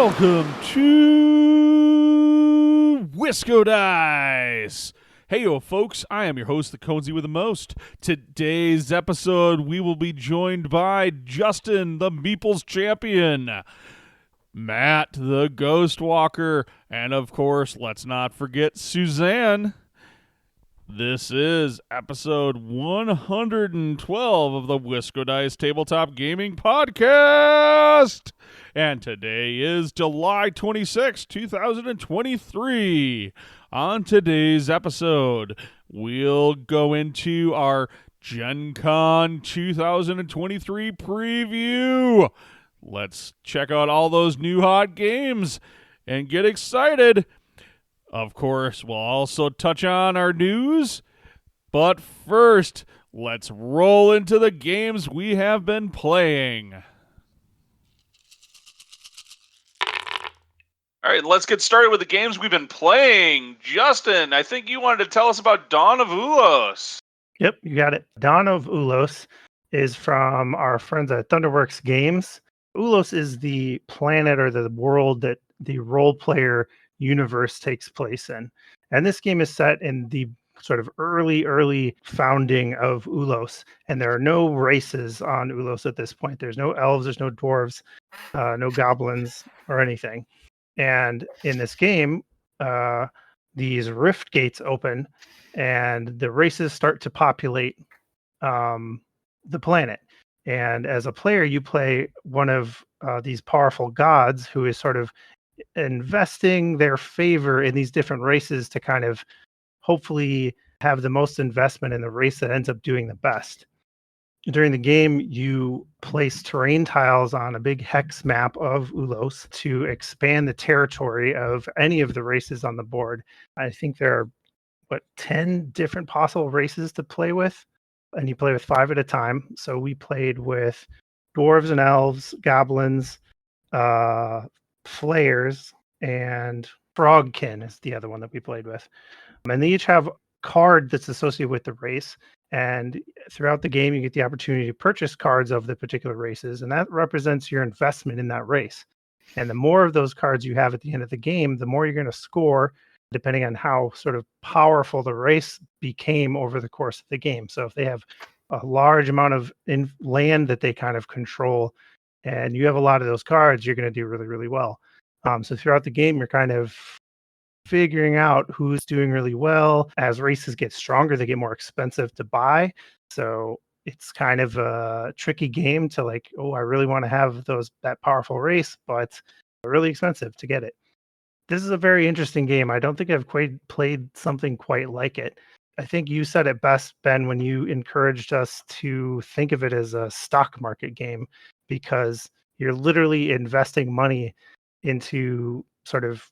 Welcome to WiscoDice. Hey, yo, folks, I am your host, the Conesy with the Most. Today's episode, we will be joined by Justin, the Meeples Champion, Matt, the Ghost Walker, and of course, let's not forget Suzanne. This is episode 112 of the WiscoDice Tabletop Gaming Podcast. And today is July 26, 2023. On today's episode, we'll go into our Gen Con 2023 preview. Let's check out all those new hot games and get excited. Of course, we'll also touch on our news. But first, let's roll into the games we have been playing. All right, let's get started with the games we've been playing. Justin, I think you wanted to tell us about Dawn of Ulos. Yep, you got it. Dawn of Ulos is from our friends at Thunderworks Games. Ulos is the planet or the world that the role player universe takes place in. And this game is set in the sort of early founding of Ulos. And there are no races on Ulos at this point. There's no elves, there's no dwarves, no goblins or anything. And in this game, these rift gates open and the races start to populate the planet. And as a player, you play one of these powerful gods who is sort of investing their favor in these different races to kind of hopefully have the most investment in the race that ends up doing the best. During the game, you place terrain tiles on a big hex map of Ulos to expand the territory of any of the races on the board. I think there are 10 different possible races to play with, and you play with 5 at a time. So we played with dwarves and elves, goblins, flayers, and frogkin is the other one that we played with. And they each have a card that's associated with the race. And throughout the game, you get the opportunity to purchase cards of the particular races, and that represents your investment in that race. And the more of those cards you have at the end of the game, the more you're going to score, depending on how sort of powerful the race became over the course of the game. So if they have a large amount of land that they kind of control, and you have a lot of those cards, you're going to do really, really well. So throughout the game, you're kind of figuring out who's doing really well. As races get stronger, they get more expensive to buy. So it's kind of a tricky game to I really want to have that powerful race, but really expensive to get it. This is a very interesting game. I don't think I've quite played something quite like it. I think you said it best, Ben, when you encouraged us to think of it as a stock market game, because you're literally investing money into sort of,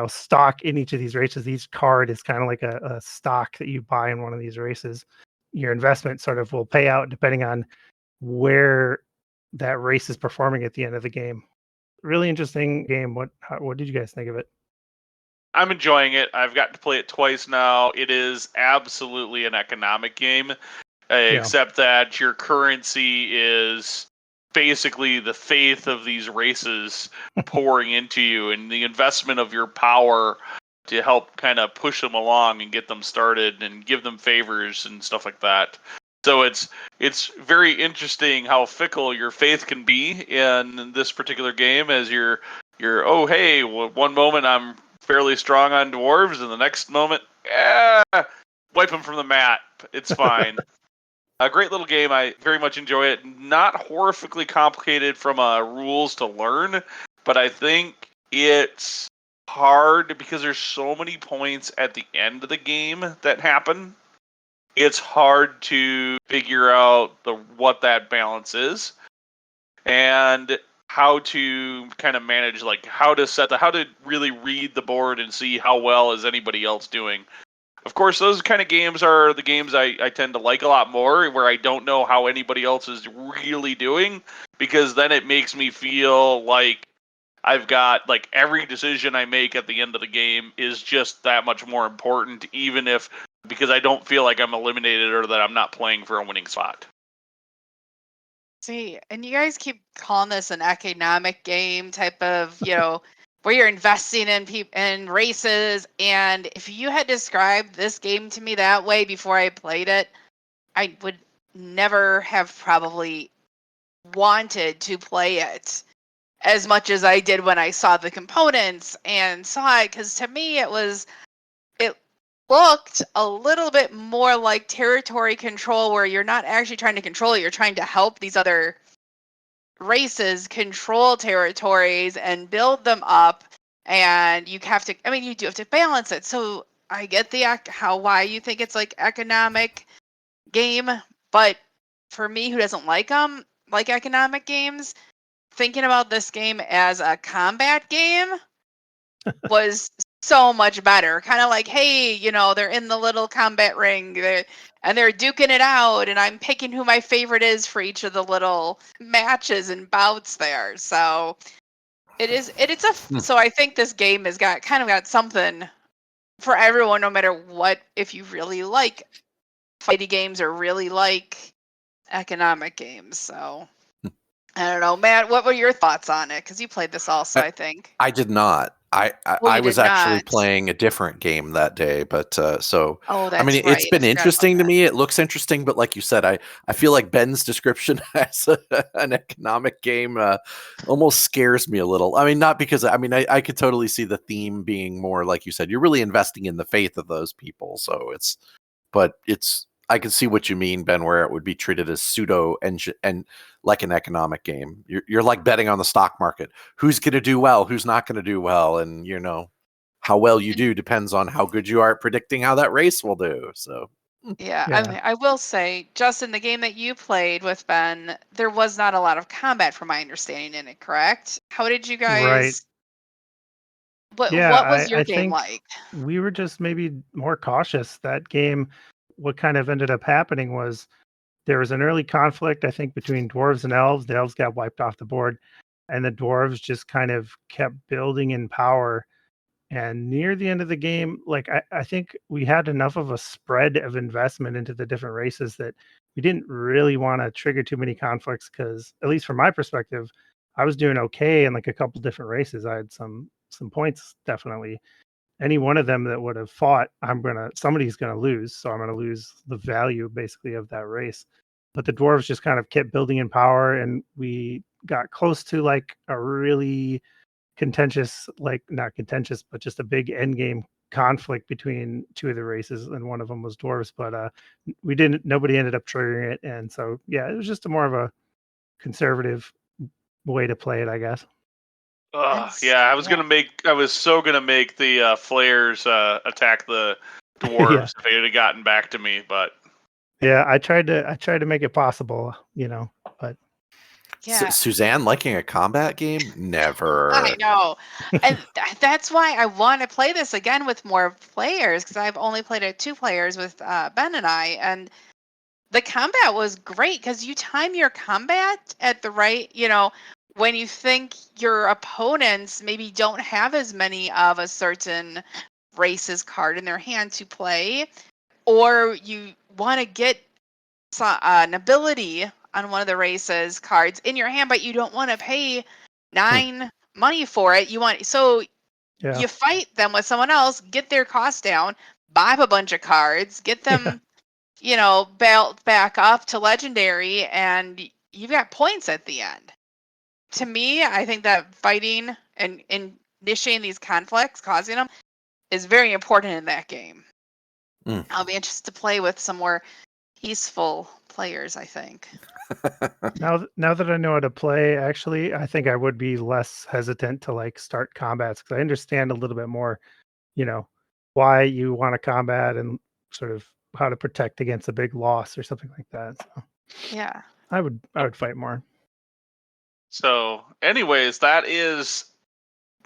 stock in each of these races. Each card is kind of like a stock that you buy in one of these races. Your investment sort of will pay out depending on where that race is performing at the end of the game. Really interesting game. What did you guys think of it? I'm enjoying it. I've got to play it twice now. It is absolutely an economic game, except that your currency is basically the faith of these races pouring into you and the investment of your power to help kind of push them along and get them started and give them favors and stuff like that. So it's very interesting how fickle your faith can be in this particular game, as you're one moment I'm fairly strong on dwarves, and the next moment, wipe them from the mat. It's fine. A great little game. I very much enjoy it. Not horrifically complicated from rules to learn, but I think it's hard because there's so many points at the end of the game that happen. It's hard to figure out what that balance is and how to kind of manage, how to really read the board and see how well is anybody else doing. Of course, those kind of games are the games I tend to like a lot more, where I don't know how anybody else is really doing, because then it makes me feel like I've got, every decision I make at the end of the game is just that much more important, because I don't feel like I'm eliminated or that I'm not playing for a winning spot. See, and you guys keep calling this an economic game type of, where you're investing in races. And if you had described this game to me that way before I played it, I would never have probably wanted to play it as much as I did when I saw the components and saw it. Because to me, it looked a little bit more like territory control, where you're not actually trying to control it, you're trying to help these other races control territories and build them up, and you do have to balance it. So I get why you think it's like economic game, but for me, who doesn't like economic games, thinking about this game as a combat game was so much better. Kind of like, hey, they're in the little combat ring, and they're duking it out, and I'm picking who my favorite is for each of the little matches and bouts there. So so I think this game has got something for everyone, no matter what. If you really like fighting games or really like economic games, so I don't know, Matt. What were your thoughts on it? Because you played this also, I think. I did not. Well, I you was did actually not. playing a different game that day, but Oh, I that's mean, right. it's been I forgot about interesting to that. me. It looks interesting, but like you said, I feel like Ben's description as an economic game almost scares me a little. I mean, not because I could totally see the theme being more like you said. You're really investing in the faith of those people, so I can see what you mean, Ben, where it would be treated as pseudo and like an economic game. You're like betting on the stock market. Who's going to do well? Who's not going to do well? And how well you do depends on how good you are at predicting how that race will do. So Yeah, Yeah. I will say, Justin, the game that you played with Ben, there was not a lot of combat, from my understanding, in it. Correct? How did you Right. guys? What Yeah, What was your I game think like? we were just maybe more cautious. That game, what kind of ended up happening was there was an early conflict, I think, between dwarves and elves. The elves got wiped off the board, and the dwarves just kind of kept building in power. And near the end of the game, like I think we had enough of a spread of investment into the different races that we didn't really want to trigger too many conflicts, because at least from my perspective, I was doing okay in like a couple different races. I had some points definitely. Any one of them that would have fought, somebody's gonna lose. So I'm gonna lose the value basically of that race. But the dwarves just kind of kept building in power, and we got close to like a really contentious, like not contentious, but just a big end game conflict between two of the races, and one of them was dwarves. But nobody ended up triggering it, and so yeah, it was just a more of a conservative way to play it, I guess. Yeah, Yeah. I was so gonna make the flares attack the Yeah, dwarves if it had gotten back to me, but yeah, I tried to make it possible, but Yeah, Suzanne liking a combat game? I Never. know. And that's why I want to play this again with more players, because I've only played it 2 players with Ben and I. And the combat was great because you time your combat at the right, when you think your opponents maybe don't have as many of a certain race's card in their hand to play, or you want to get an ability on one of the races cards in your hand, but you don't want to pay Hmm. 9 money for it. So yeah, you fight them with someone else, get their cost down, buy up a bunch of cards, get yeah, them, belt back up to legendary, and you've got points at the end. To me, I think that fighting and initiating these conflicts, causing them, is very important in that game. Mm. I'll be interested to play with some more peaceful players, I think. Now that I know how to play, actually, I think I would be less hesitant to like start combats, because I understand a little bit more, you know, why you want to combat, and sort of how to protect against a big loss or something like that. So Yeah. I would fight more. so anyways, that is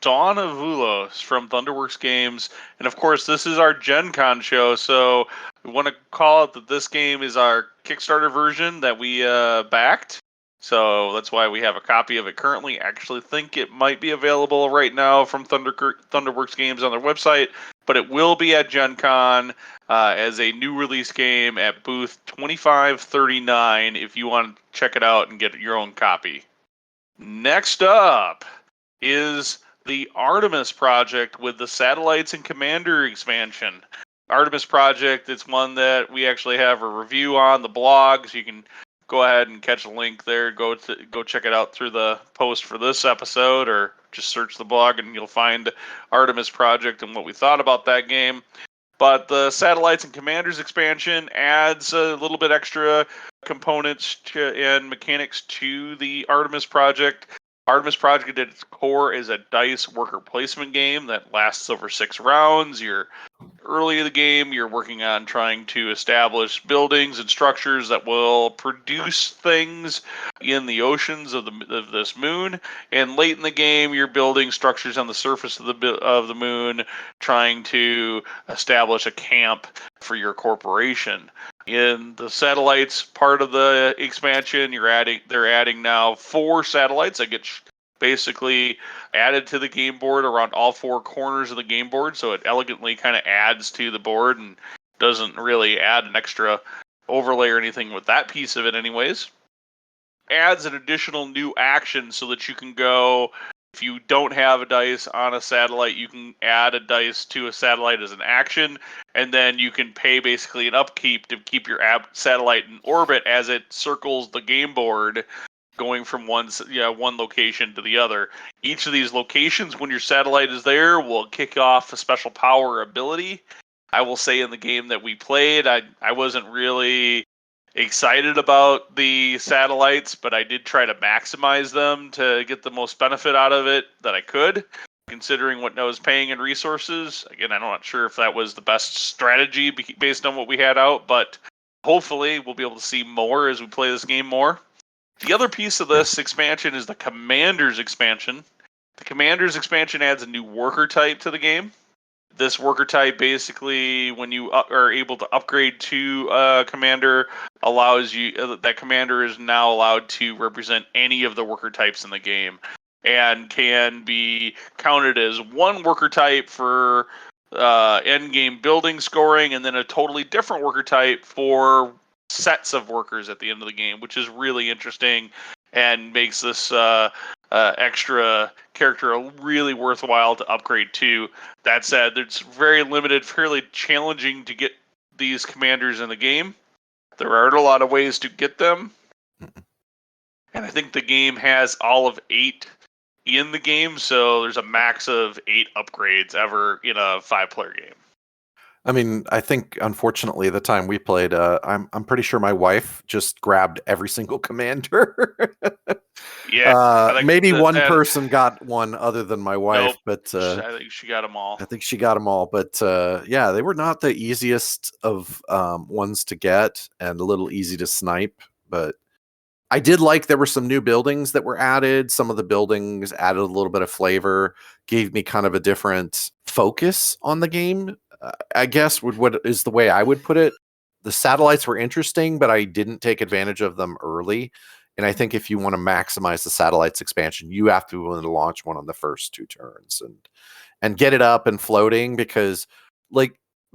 Dawn of Ulos from Thunderworks Games, and of course, this is our Gen Con show. So we want to call out that this game is our Kickstarter version that we backed. So that's why we have a copy of it currently. I actually think it might be available right now from Thunderworks Games on their website. but it will be at Gen Con as a new release game at booth 2539 if you want to check it out and get your own copy. Next up is the Artemis Project with the Satellites and Commander expansion. Artemis Project, it's one that we actually have a review on the blog, so you can go ahead and catch a link there. Go check it out through the post for this episode, or just search the blog and you'll find Artemis Project and what we thought about that game. But the Satellites and Commanders expansion adds a little bit extra components and mechanics to the Artemis Project. Artemis Project at its core is a dice worker placement game that lasts over 6 rounds. Early in the game, you're working on trying to establish buildings and structures that will produce things in the oceans of this moon. And late in the game, you're building structures on the surface of the moon, trying to establish a camp for your corporation. In the satellites part of the expansion, they're adding now 4 satellites that get basically added to the game board around all 4 corners of the game board, so it elegantly kind of adds to the board and doesn't really add an extra overlay or anything with that piece of it anyways. Adds an additional new action so that you can go, if you don't have a dice on a satellite, you can add a dice to a satellite as an action, and then you can pay basically an upkeep to keep your satellite in orbit as it circles the game board, going from one location to the other. Each of these locations, when your satellite is there, will kick off a special power ability. I will say in the game that we played, I wasn't really excited about the satellites, but I did try to maximize them to get the most benefit out of it that I could, considering what I was paying in resources. Again, I'm not sure if that was the best strategy based on what we had out, but hopefully we'll be able to see more as we play this game more. The other piece of this expansion is the Commanders expansion. The Commanders expansion adds a new worker type to the game. This worker type basically, when you are able to upgrade to a commander, allows you, that commander is now allowed to represent any of the worker types in the game, and can be counted as one worker type for end game building scoring, and then a totally different worker type for sets of workers at the end of the game, which is really interesting and makes this extra character really worthwhile to upgrade to. That said, it's very limited, fairly challenging to get these commanders in the game. There aren't a lot of ways to get them, and I think the game has all of 8 in the game, so there's a max of 8 upgrades ever in a 5-player game. I mean, I think unfortunately the time we played, I'm pretty sure my wife just grabbed every single commander. Yeah, maybe one person got one other than my wife, nope, but I think she got them all. I think she got them all, but yeah, they were not the easiest of ones to get, and a little easy to snipe. But I did like there were some new buildings that were added. Some of the buildings added a little bit of flavor, gave me kind of a different focus on the game. I guess what is the way I would put it. The satellites were interesting, but I didn't take advantage of them early. And I think if you want to maximize the satellites expansion, you have to be willing to launch one on the first 2 turns and get it up and floating, because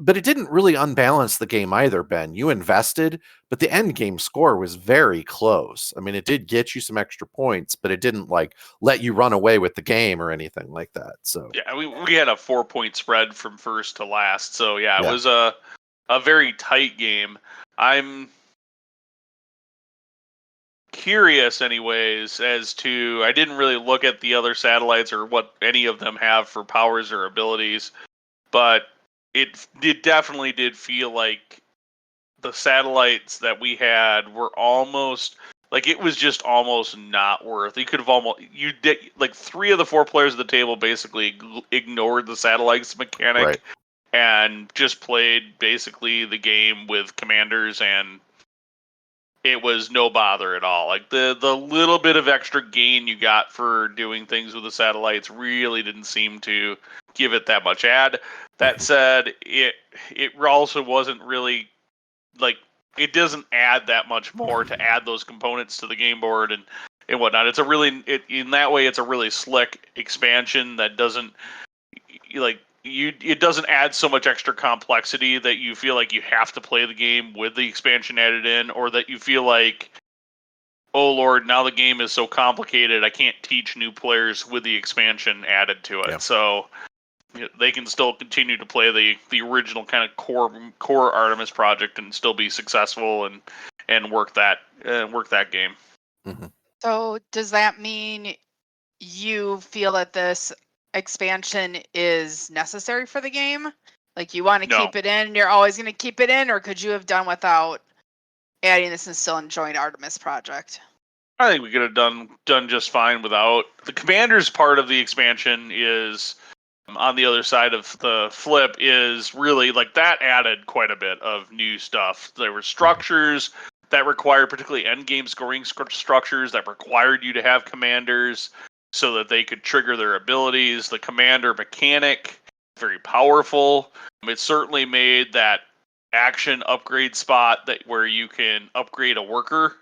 but it didn't really unbalance the game either, Ben. You invested, but the end game score was very close. I mean, it did get you some extra points, but it didn't let you run away with the game or anything like that. So yeah, we had a 4-point spread from first to last. So yeah, it was a very tight game. I'm curious anyways as to, I didn't really look at the other satellites or what any of them have for powers or abilities, but it definitely did feel like the satellites that we had were almost it was just almost not worth. You could have you did 3 of the 4 players at the table basically ignored the satellites mechanic, right, and just played basically the game with commanders, and it was no bother at all. The little bit of extra gain you got for doing things with the satellites really didn't seem to give it that much add. That said, it also wasn't really it doesn't add that much more to add those components to the game board and whatnot. In that way, it's a really slick expansion that doesn't it doesn't add so much extra complexity that you feel like you have to play the game with the expansion added in, or that you feel like, oh Lord, now the game is so complicated I can't teach new players with the expansion added to it. Yeah. So they can still continue to play the original kind of core Artemis project and still be successful and work that game. Mm-hmm. So does that mean you feel that this expansion is necessary for the game? Like you want to No. keep it in, you're always going to keep it in, or could you have done without adding this and still enjoying Artemis project? I think we could have done just fine without. The Commanders part of the expansion is on the other side of the flip is really like that added quite a bit of new stuff. There were structures that required, particularly end game scoring structures that required you to have commanders so that they could trigger their abilities. The commander mechanic, very powerful. It certainly made that action upgrade spot that where you can upgrade a worker.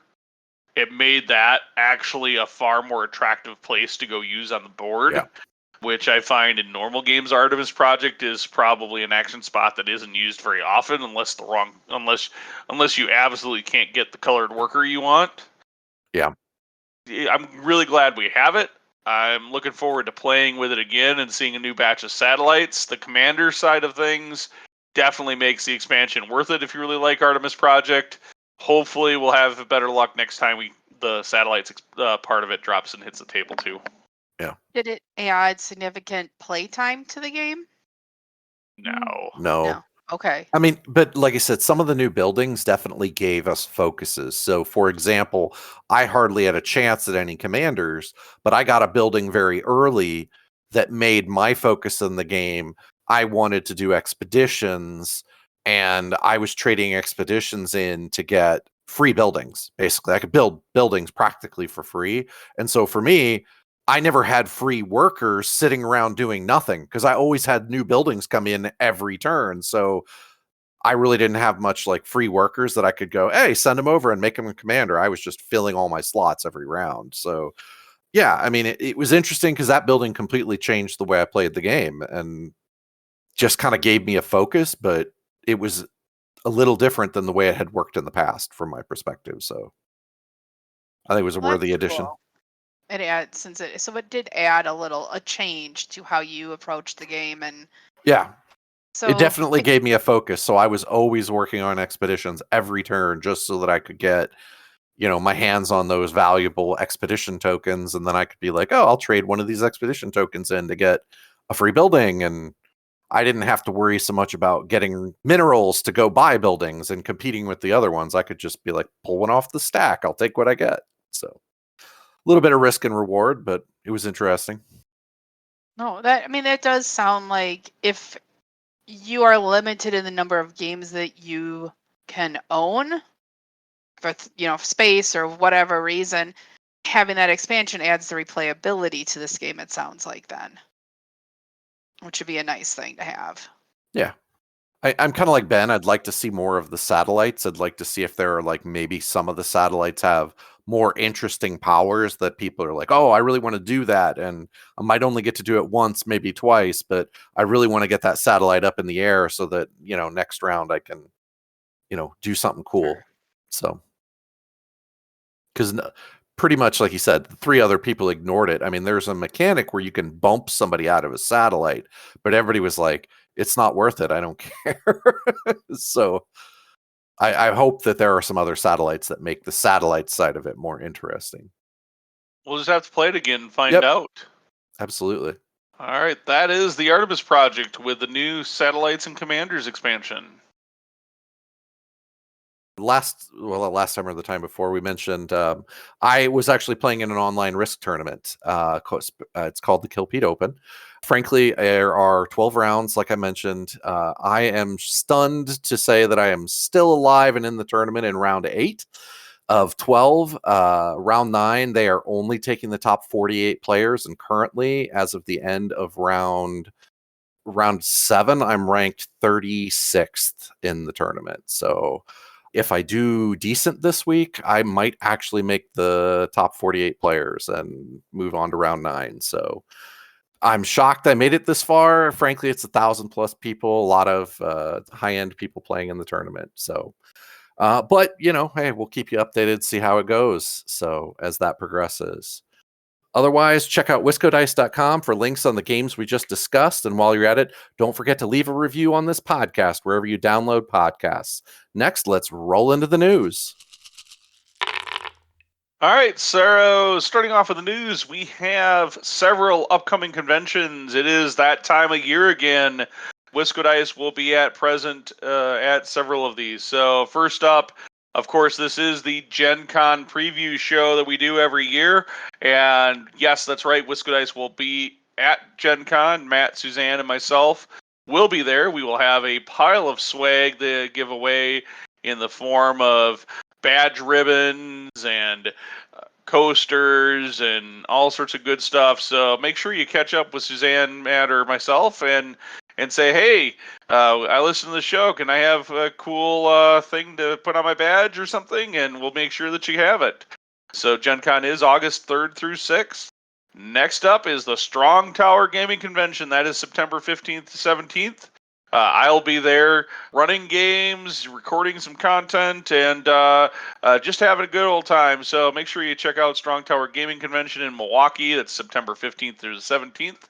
It made that actually a far more attractive place to go use on the board. Yeah. Which I find in normal games, Artemis Project is probably an action spot that isn't used very often, unless you absolutely can't get the colored worker you want. Yeah. I'm really glad we have it. I'm looking forward to playing with it again and seeing a new batch of satellites. The commander side of things definitely makes the expansion worth it if you really like Artemis Project. Hopefully, we'll have better luck next time the satellites part of it drops and hits the table too. Yeah. Did it add significant playtime to the game? No. Okay. I mean, but like I said, some of the new buildings definitely gave us focuses. So, for example, I hardly had a chance at any commanders, but I got a building very early that made my focus in the game. I wanted to do expeditions, and I was trading expeditions in to get free buildings. Basically, I could build buildings practically for free. And so for me, I never had free workers sitting around doing nothing because I always had new buildings come in every turn. So I really didn't have much like free workers that I could go, hey, send them over and make them a commander. I was just filling all my slots every round. So yeah, I mean, it was interesting because that building completely changed the way I played the game and just kind of gave me a focus, but it was a little different than the way it had worked in the past from my perspective. So I think it was a worthy addition. Cool. It did add a change to how you approach the game, and yeah, so it definitely gave me a focus. So I was always working on expeditions every turn just so that I could get, my hands on those valuable expedition tokens. And then I could be like, oh, I'll trade one of these expedition tokens in to get a free building. And I didn't have to worry so much about getting minerals to go buy buildings and competing with the other ones. I could just be like, pull one off the stack. I'll take what I get. So a little bit of risk and reward, but it was interesting. No, that does sound like if you are limited in the number of games that you can own for space or whatever reason, having that expansion adds the replayability to this game. It sounds like then, which would be a nice thing to have. Yeah. I'm kind of like Ben. I'd like to see more of the satellites. I'd like to see if there are like maybe some of the satellites have more interesting powers that people are like, oh, I really want to do that. And I might only get to do it once, maybe twice, but I really want to get that satellite up in the air so that, next round I can, do something cool. Sure. So, because pretty much like you said, 3 other people ignored it. I mean, there's a mechanic where you can bump somebody out of a satellite, but everybody was like, it's not worth it. I don't care. So I hope that there are some other satellites that make the satellite side of it more interesting. We'll just have to play it again and find out. Absolutely. All right, that is the Artemis Project with the new Satellites and Commanders expansion. Last time or the time before, we mentioned I was actually playing in an online Risk tournament. It's called the Kilpede Open. Frankly, there are 12 rounds, like I mentioned. I am stunned to say that I am still alive and in the tournament in round 8 of 12. Round 9, they are only taking the top 48 players, and currently, as of the end of round 7, I'm ranked 36th in the tournament. So if I do decent this week, I might actually make the top 48 players and move on to round 9. So I'm shocked I made it this far. Frankly, it's 1,000+ people, a lot of high-end people playing in the tournament. So, but hey, we'll keep you updated, see how it goes. So as that progresses. Otherwise, check out WiscoDice.com for links on the games we just discussed. And while you're at it, don't forget to leave a review on this podcast wherever you download podcasts. Next, let's roll into the news. All right, so starting off with the news, we have several upcoming conventions. It is that time of year again. WiscoDice will be present at several of these. So first up, of course, this is the Gen Con preview show that we do every year. And yes, that's right, WiscoDice will be at Gen Con. Matt, Suzanne, and myself will be there. We will have a pile of swag to give away in the form of badge ribbons and coasters and all sorts of good stuff. So make sure you catch up with Suzanne, Matt, or myself and say, hey, I listen to the show. Can I have a cool thing to put on my badge or something? And we'll make sure that you have it. So Gen Con is August 3rd through 6th. Next up is the Strong Tower Gaming Convention. That is September 15th to 17th. I'll be there running games, recording some content, and just having a good old time. So make sure you check out Strong Tower Gaming Convention in Milwaukee. That's September 15th through the 17th.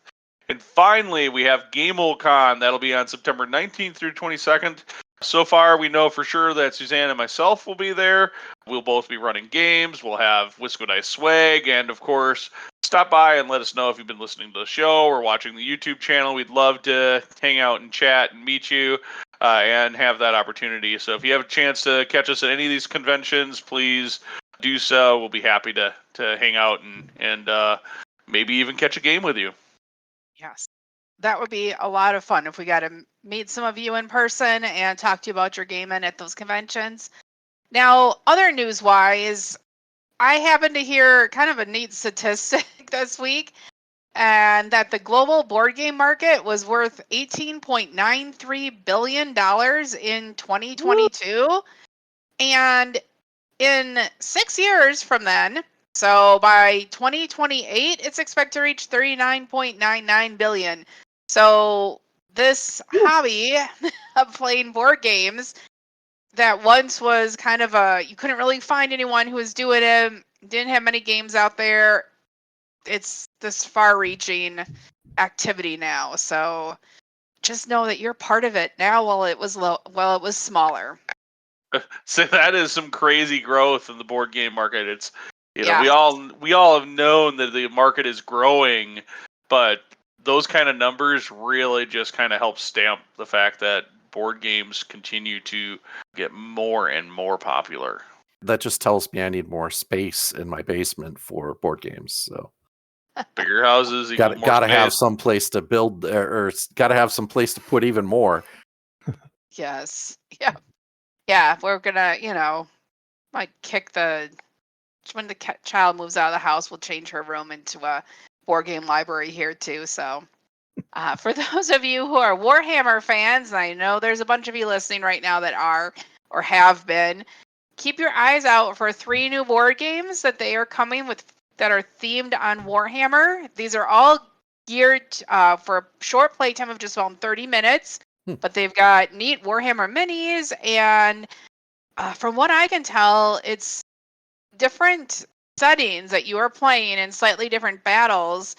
And finally, we have GameOCon. That'll be on September 19th through 22nd. So far, we know for sure that Suzanne and myself will be there. We'll both be running games. We'll have WiscoDice swag. And, of course, stop by and let us know if you've been listening to the show or watching the YouTube channel. We'd love to hang out and chat and meet you and have that opportunity. So if you have a chance to catch us at any of these conventions, please do so. We'll be happy to hang out and maybe even catch a game with you. Yes. That would be a lot of fun if we got to meet some of you in person and talk to you about your gaming at those conventions. Now, other news-wise, I happened to hear kind of a neat statistic this week, and that the global board game market was worth $18.93 billion in 2022. Woo! And in 6 years from then, so by 2028, it's expected to reach $39.99 billion. So this hobby of playing board games that once was kind of you couldn't really find anyone who was doing it, didn't have many games out there. It's this far-reaching activity now. So just know that you're part of it now while it was smaller. So that is some crazy growth in the board game market. It's Yeah. we all have known that the market is growing, but those kind of numbers really just kind of help stamp the fact that board games continue to get more and more popular. That just tells me I need more space in my basement for board games. So bigger houses equal more gotta space. have some place to build, or gotta have some place to put even more. Yes. Yeah. We're gonna, might kick when the child moves out of the house, we'll change her room into a board game library here too. So for those of you who are Warhammer fans, and I know there's a bunch of you listening right now that are or have been, keep your eyes out for 3 new board games that they are coming with that are themed on Warhammer. These are all geared for a short playtime of just about 30 minutes, but they've got neat Warhammer minis, and from what I can tell, it's different settings that you are playing in slightly different battles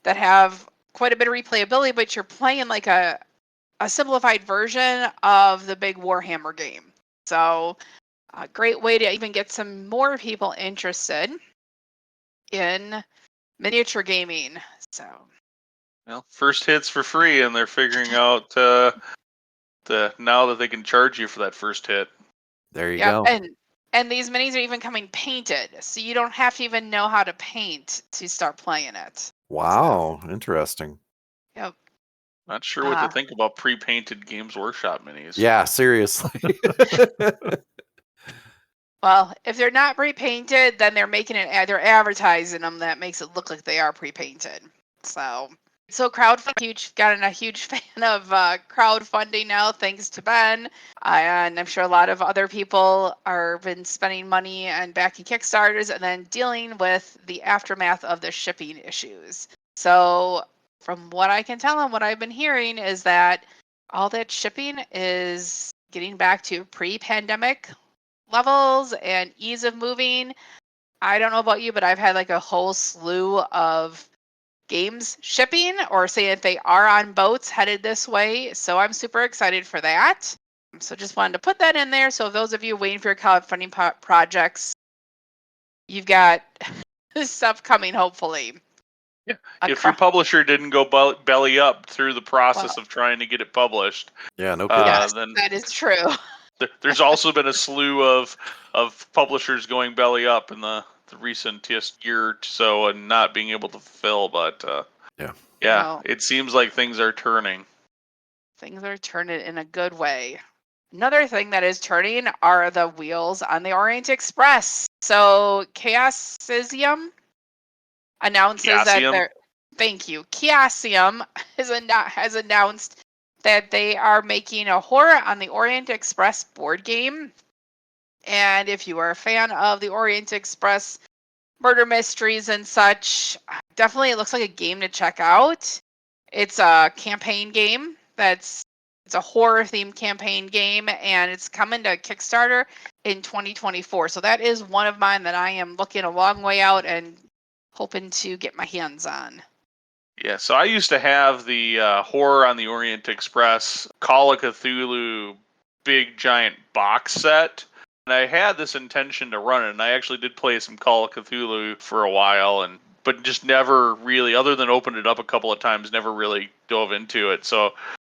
that have quite a bit of replayability, but you're playing like a simplified version of the big Warhammer game. So a great way to even get some more people interested in miniature gaming. So, well, first hit's for free, and they're figuring out now that they can charge you for that first hit. There you go. And these minis are even coming painted, so you don't have to even know how to paint to start playing it. Wow, interesting. Yep. Not sure what to think about pre-painted Games Workshop minis. Yeah, seriously. Well, if they're not pre-painted, then they're they're advertising them that makes it look like they are pre-painted. So crowdfunding, gotten a huge fan of crowdfunding now, thanks to Ben, and I'm sure a lot of other people are been spending money and backing Kickstarters and then dealing with the aftermath of the shipping issues. So from what I can tell and what I've been hearing is that all that shipping is getting back to pre-pandemic levels and ease of moving. I don't know about you, but I've had like a whole slew of games shipping or saying that they are on boats headed this way. So I'm super excited for that. So just wanted to put that in there. So those of you waiting for your crowdfunding projects, you've got stuff coming, hopefully. Yeah. If your publisher didn't go belly up through the process of trying to get it published, Yeah, no kidding. Yes, then that is true. There's also been a slew of publishers going belly up in the recent year or so and not being able to fulfill. But yeah, Well, it seems like things are turning. Things are turning in a good way. Another thing that is turning are the wheels on the Orient Express. So Chaosium announces that they're thank you. Chaosium has announced that they are making a Horror on the Orient Express board game. And if you are a fan of the Orient Express murder mysteries and such, definitely it looks like a game to check out. It's a campaign game it's a horror themed campaign game, and it's coming to Kickstarter in 2024. So that is one of mine that I am looking a long way out and hoping to get my hands on. Yeah, so I used to have the Horror on the Orient Express Call of Cthulhu big giant box set. And I had this intention to run it, and I actually did play some Call of Cthulhu for a while, but just never really, other than opened it up a couple of times, never really dove into it. So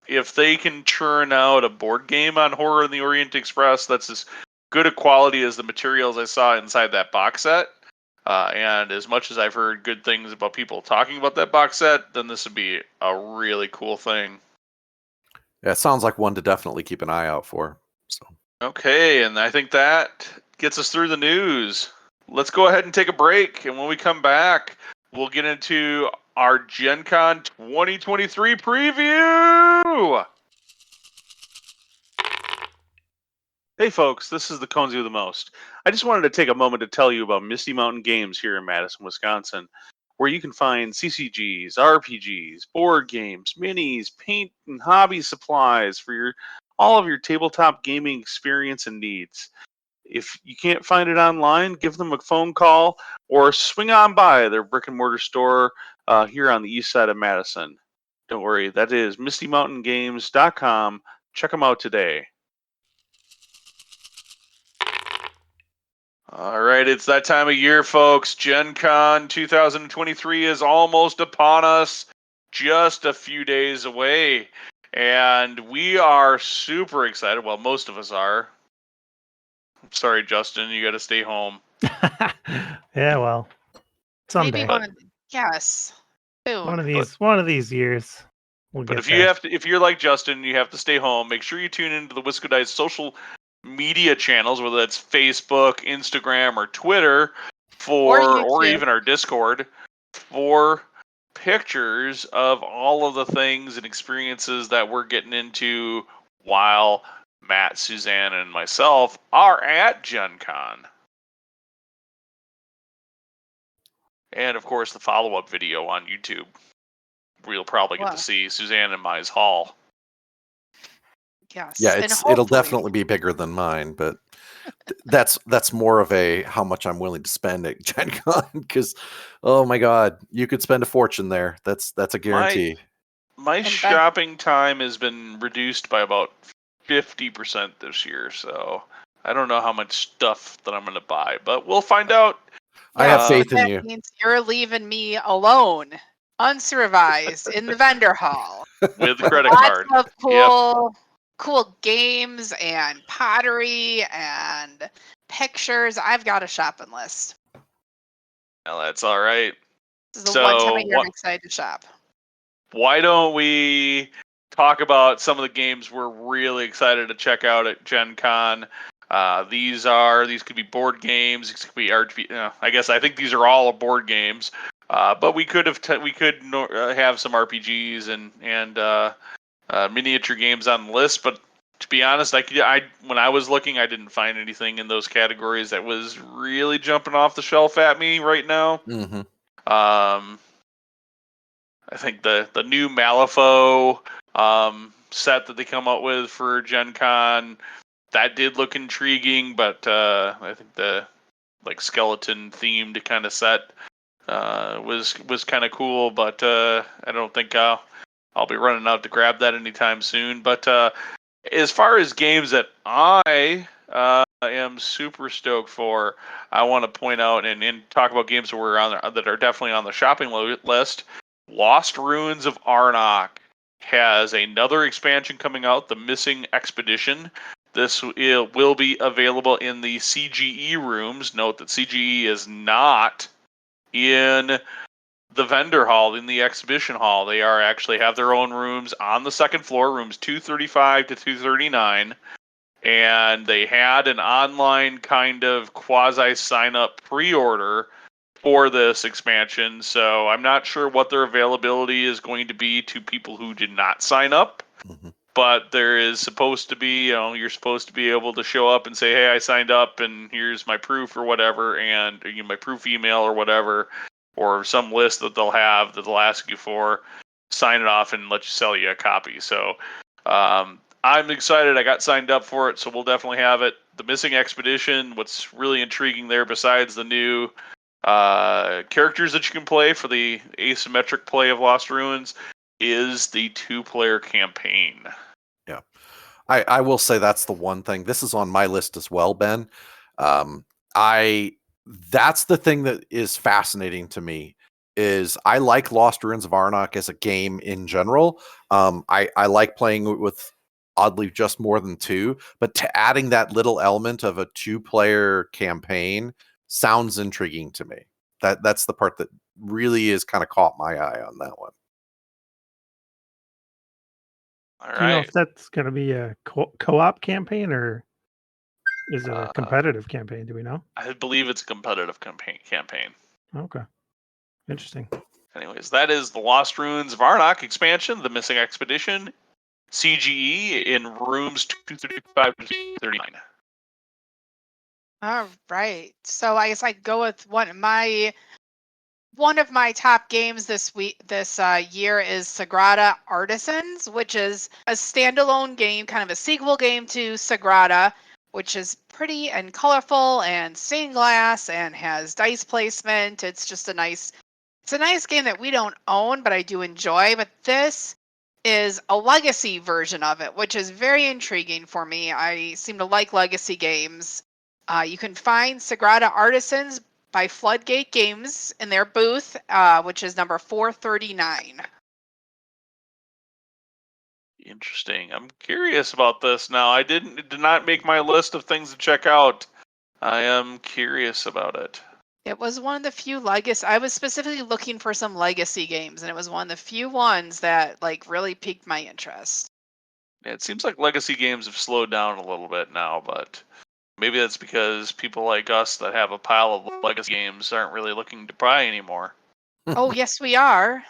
if they can churn out a board game on Horror on the Orient Express that's as good a quality as the materials I saw inside that box set, and as much as I've heard good things about people talking about that box set, then this would be a really cool thing. Yeah, it sounds like one to definitely keep an eye out for. So okay, and I think that gets us through the news. Let's go ahead and take a break, and when we come back, we'll get into our Gen Con 2023 preview! Hey folks, this is the Conesy with the Most. I just wanted to take a moment to tell you about Misty Mountain Games here in Madison, Wisconsin, where you can find CCGs, RPGs, board games, minis, paint and hobby supplies for all of your tabletop gaming experience and needs. If you can't find it online, give them a phone call or swing on by their brick and mortar store here on the east side of Madison. Don't worry, that is MistyMountainGames.com. Check them out today. All right, it's that time of year, folks. Gen Con 2023 is almost upon us, just a few days away. And we are super excited. Well, most of us are. Sorry, Justin, you got to stay home. Yeah, well, someday. Maybe yes. Soon. One of these years. We'll but get if there. if you're like Justin, you have to stay home. Make sure you tune into the WiscoDice social media channels, whether that's Facebook, Instagram, or Twitter, or even our Discord, for pictures of all of the things and experiences that we're getting into while Matt, Suzanne, and myself are at Gen Con. And of course, the follow-up video on YouTube. We'll probably get to see Suzanne and Mai's haul. Yes. Yeah, it'll definitely be bigger than mine, but that's more of a how much I'm willing to spend at Gen Con, because oh my god, you could spend a fortune there. That's a guarantee. My shopping time has been reduced by about 50% this year, so I don't know how much stuff that I'm going to buy, but we'll find out. I have faith in you. Means you're leaving me alone, unsupervised, in the vendor hall with the credit card. Lots of cool games and pottery and pictures. I've got a shopping list. Well, that's all right. This is the one time a year I'm excited to shop. Why don't we talk about some of the games we're really excited to check out at Gen Con? These could be board games. These could be RPG. I think these are all board games. But we could have have some RPGs and miniature games on the list. But to be honest, when I was looking, I didn't find anything in those categories that was really jumping off the shelf at me right now. Mm-hmm. I think the new Malifaux set that they come out with for Gen Con, that did look intriguing, but I think the skeleton themed kind of set was kind of cool, but I don't think I'll be running out to grab that anytime soon. But as far as games that I am super stoked for, I want to point out and talk about games that that are definitely on the shopping list. Lost Ruins of Arnok has another expansion coming out, The Missing Expedition. This will be available in the CGE rooms. Note that CGE is not in the vendor hall, in the exhibition hall. They are actually have their own rooms on the second floor, rooms 235 to 239. And they had an online kind of quasi sign up pre-order for this expansion. So I'm not sure what their availability is going to be to people who did not sign up. Mhm. But there is supposed to be, you're supposed to be able to show up and say, hey, I signed up and here's my proof or whatever, and my proof email or whatever, or some list that they'll have that they'll ask you for, sign it off and let you sell you a copy. So I'm excited. I got signed up for it, so we'll definitely have it. The Missing Expedition, what's really intriguing there, besides the new characters that you can play for the asymmetric play of Lost Ruins, is the 2-player campaign. Yeah. I will say that's the one thing. This is on my list as well, Ben. That's the thing that is fascinating to me is I like Lost Ruins of Arnok as a game in general. I like playing with oddly just more than 2, but to adding that little element of a 2-player campaign sounds intriguing to me. That's the part that really is kind of caught my eye on that one. All Do you know right. if that's going to be a co-op campaign or is it a competitive campaign? Do we know? I believe it's a competitive campaign. Okay. Interesting. Anyways, that is the Lost Ruins of Arnok expansion, The Missing Expedition, CGE in rooms 235 to 239. All right. So I guess I go with one of my top games this year is Sagrada Artisans, which is a standalone game, kind of a sequel game to Sagrada, which is pretty and colorful and stained glass and has dice placement. It's a nice game that we don't own, but I do enjoy. But this is a legacy version of it, which is very intriguing for me. I seem to like legacy games. You can find Sagrada Artisans by Floodgate Games in their booth, which is number 439. Interesting. I'm curious about this now. It did not make my list of things to check out. I am curious about it. It was one of the few legacy. I was specifically looking for some legacy games, and it was one of the few ones that really piqued my interest. It seems like legacy games have slowed down a little bit now, but maybe that's because people like us that have a pile of legacy games aren't really looking to buy anymore. Oh, yes, we are.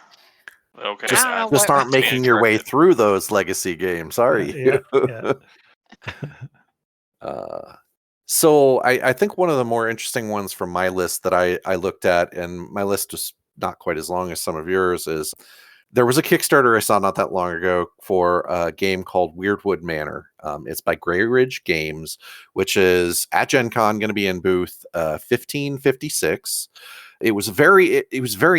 Okay. Just aren't making your way through those legacy games, are you? Yeah. So I think one of the more interesting ones from my list that I looked at, and my list is not quite as long as some of yours, is there was a Kickstarter I saw not that long ago for a game called Weirdwood Manor. It's by Grey Ridge Games, which is at Gen Con going to be in booth 1556. It was very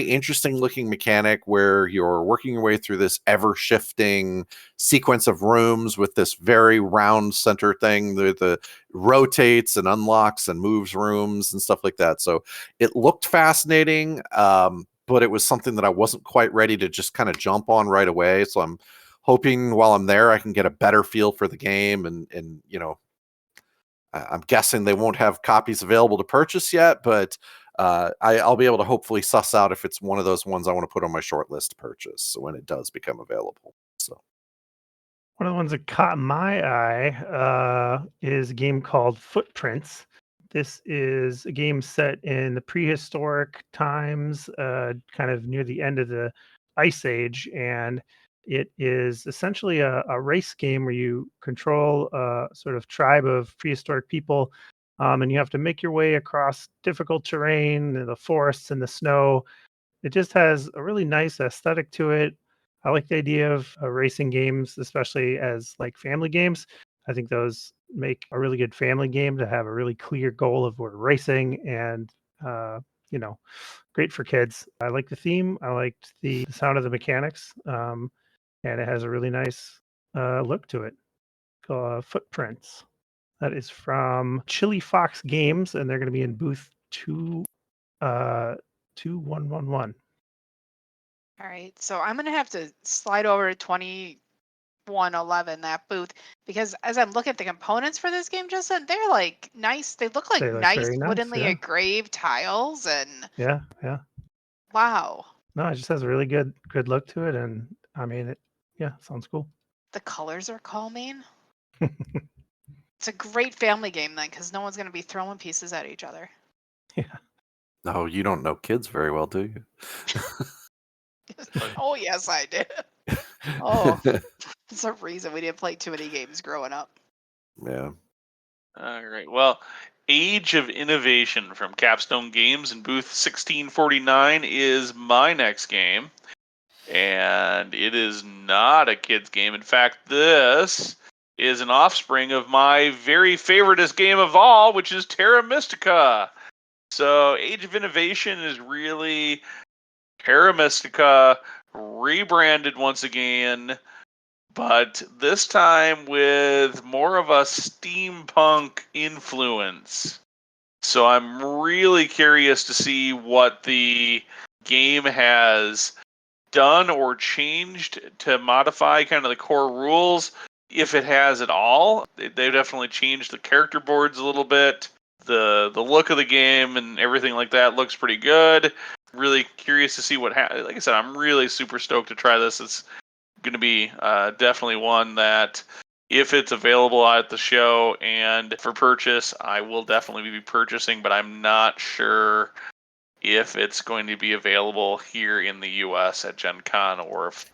interesting looking mechanic where you're working your way through this ever shifting sequence of rooms with this very round center thing that rotates and unlocks and moves rooms and stuff like that. So it looked fascinating, but it was something that I wasn't quite ready to just kind of jump on right away. So I'm hoping while I'm there, I can get a better feel for the game and I'm guessing they won't have copies available to purchase yet, but I'll be able to hopefully suss out if it's one of those ones I want to put on my short list to purchase when it does become available. So one of the ones that caught my eye is a game called Footprints. This is a game set in the prehistoric times, kind of near the end of the Ice Age, and it is essentially a race game where you control a sort of tribe of prehistoric people, and you have to make your way across difficult terrain, the forests and the snow, it just has a really nice aesthetic to it. I like the idea of racing games, especially as like family games. I think those make a really good family game to have a really clear goal of we're racing and you know, great for kids. I like the theme. I liked the sound of the mechanics, and it has a really nice look to it. Called Footprints. That is from Chili Fox Games, and they're going to be in booth 2111. All right, so I'm gonna have to slide over to 2111, that booth, because as I'm looking at the components for this game, Justin, they're like nice. They look like They look nice very nice. woodenly Yeah. engraved tiles, and Yeah. Yeah. wow, No, it just has a really good look to it, and I mean, sounds cool. the colors are calming. It's a great family game then, because no one's gonna be throwing pieces at each other. Yeah. No, you don't know kids very well, do you? Oh yes, I did. Oh, it's a reason we didn't play too many games growing up. Yeah. All right. Well, Age of Innovation from Capstone Games in booth 1649 is my next game. And it is not a kid's game. In fact, this is an offspring of my very favoriteest game of all, which is Terra Mystica. So Age of Innovation is really Terra Mystica rebranded once again, but this time with more of a steampunk influence. So I'm really curious to see what the game has done or changed to modify kind of the core rules, if it has at all. They've definitely changed the character boards a little bit. The look of the game and everything like that looks pretty good. Really curious to see what happens. Like I said, I'm really super stoked to try this. It's going to be definitely one that, if it's available at the show and for purchase, I will definitely be purchasing, but I'm not sure if it's going to be available here in the US at Gen Con, or if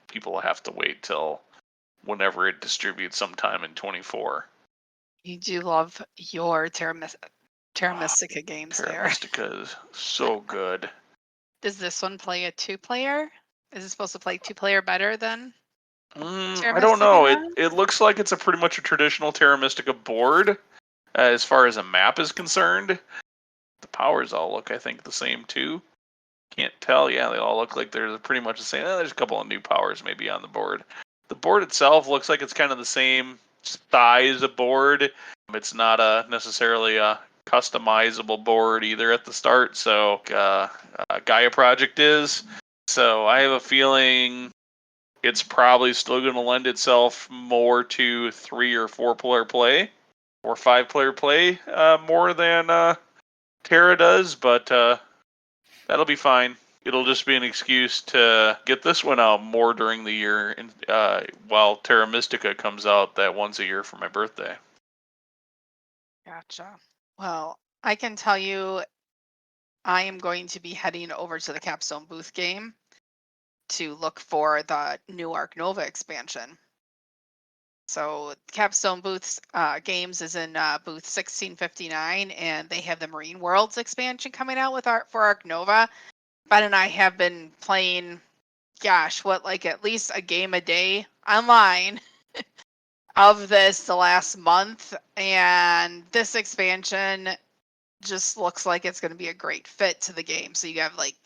people will have to wait till whenever it distributes sometime in 24. You do love your Terra Mystica games Terra there. Mystica is so good. Does this one play a 2-player? Is it supposed to play 2-player better than Terra I don't Mystica know. does? It looks like it's a pretty much a traditional Terra Mystica board as far as a map is concerned. The powers all look, I think, the same too. Can't tell. Yeah, they all look like they're pretty much the same. There's a couple of new powers maybe on the board. The board itself looks like it's kind of the same size of board. It's not necessarily a customizable board either at the start. So Gaia Project is. So I have a feeling it's probably still going to lend itself more to 3 or 4-player play, or 5-player play more than Terra does, but that'll be fine. It'll just be an excuse to get this one out more during the year, and while Terra Mystica comes out that once a year for my birthday. Gotcha. Well, I can tell you I am going to be heading over to the Capstone booth game to look for the new Arc Nova expansion. So Capstone Booths Games is in booth 1659, and they have the Marine Worlds expansion coming out for Arc Nova. Ben and I have been playing, like at least a game a day online of this the last month, and this expansion just looks like it's going to be a great fit to the game. So you have like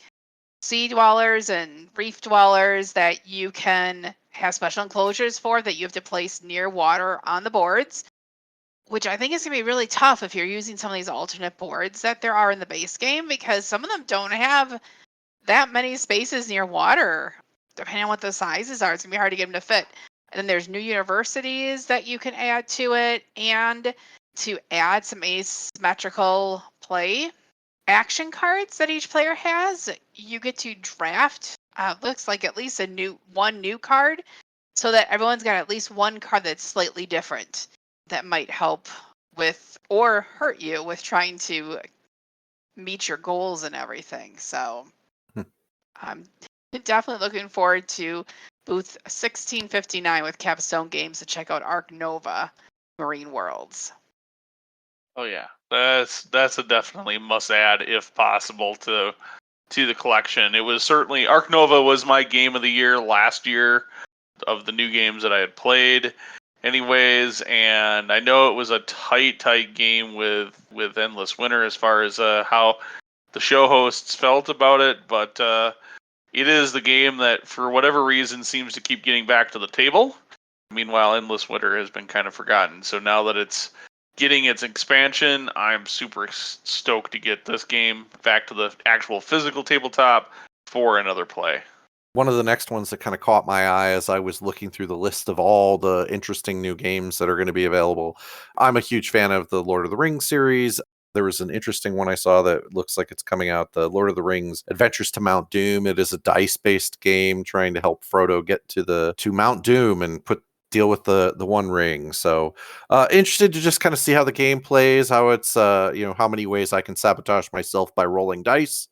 sea dwellers and reef dwellers that you can have special enclosures for that you have to place near water on the boards, which I think is going to be really tough if you're using some of these alternate boards that there are in the base game, because some of them don't have that many spaces near water. Depending on what the sizes are, it's going to be hard to get them to fit. And then there's new universities that you can add to it, and to add some asymmetrical play action cards that each player has, you get to draft looks like at least one new card, so that everyone's got at least one card that's slightly different that might help with or hurt you with trying to meet your goals and everything. So I'm definitely looking forward to booth 1659 with Capstone Games to check out Arc Nova Marine Worlds. Oh yeah, that's a definitely must add if possible to to the collection. It was certainly Ark Nova was my game of the year last year of the new games that I had played. Anyways, and I know it was a tight game with Endless Winter as far as how the show hosts felt about it, but it is the game that, for whatever reason, seems to keep getting back to the table. Meanwhile, Endless Winter has been kind of forgotten. So now that it's getting its expansion, I'm super stoked to get this game back to the actual physical tabletop for another play. One of the next ones that kind of caught my eye as I was looking through the list of all the interesting new games that are going to be available. I'm a huge fan of the Lord of the Rings series. There was an interesting one I saw that looks like it's coming out, the Lord of the Rings Adventures to Mount Doom. It is a dice-based game trying to help Frodo get to Mount Doom and deal with the One Ring. So interested to just kind of see how the game plays, how it's how many ways I can sabotage myself by rolling dice,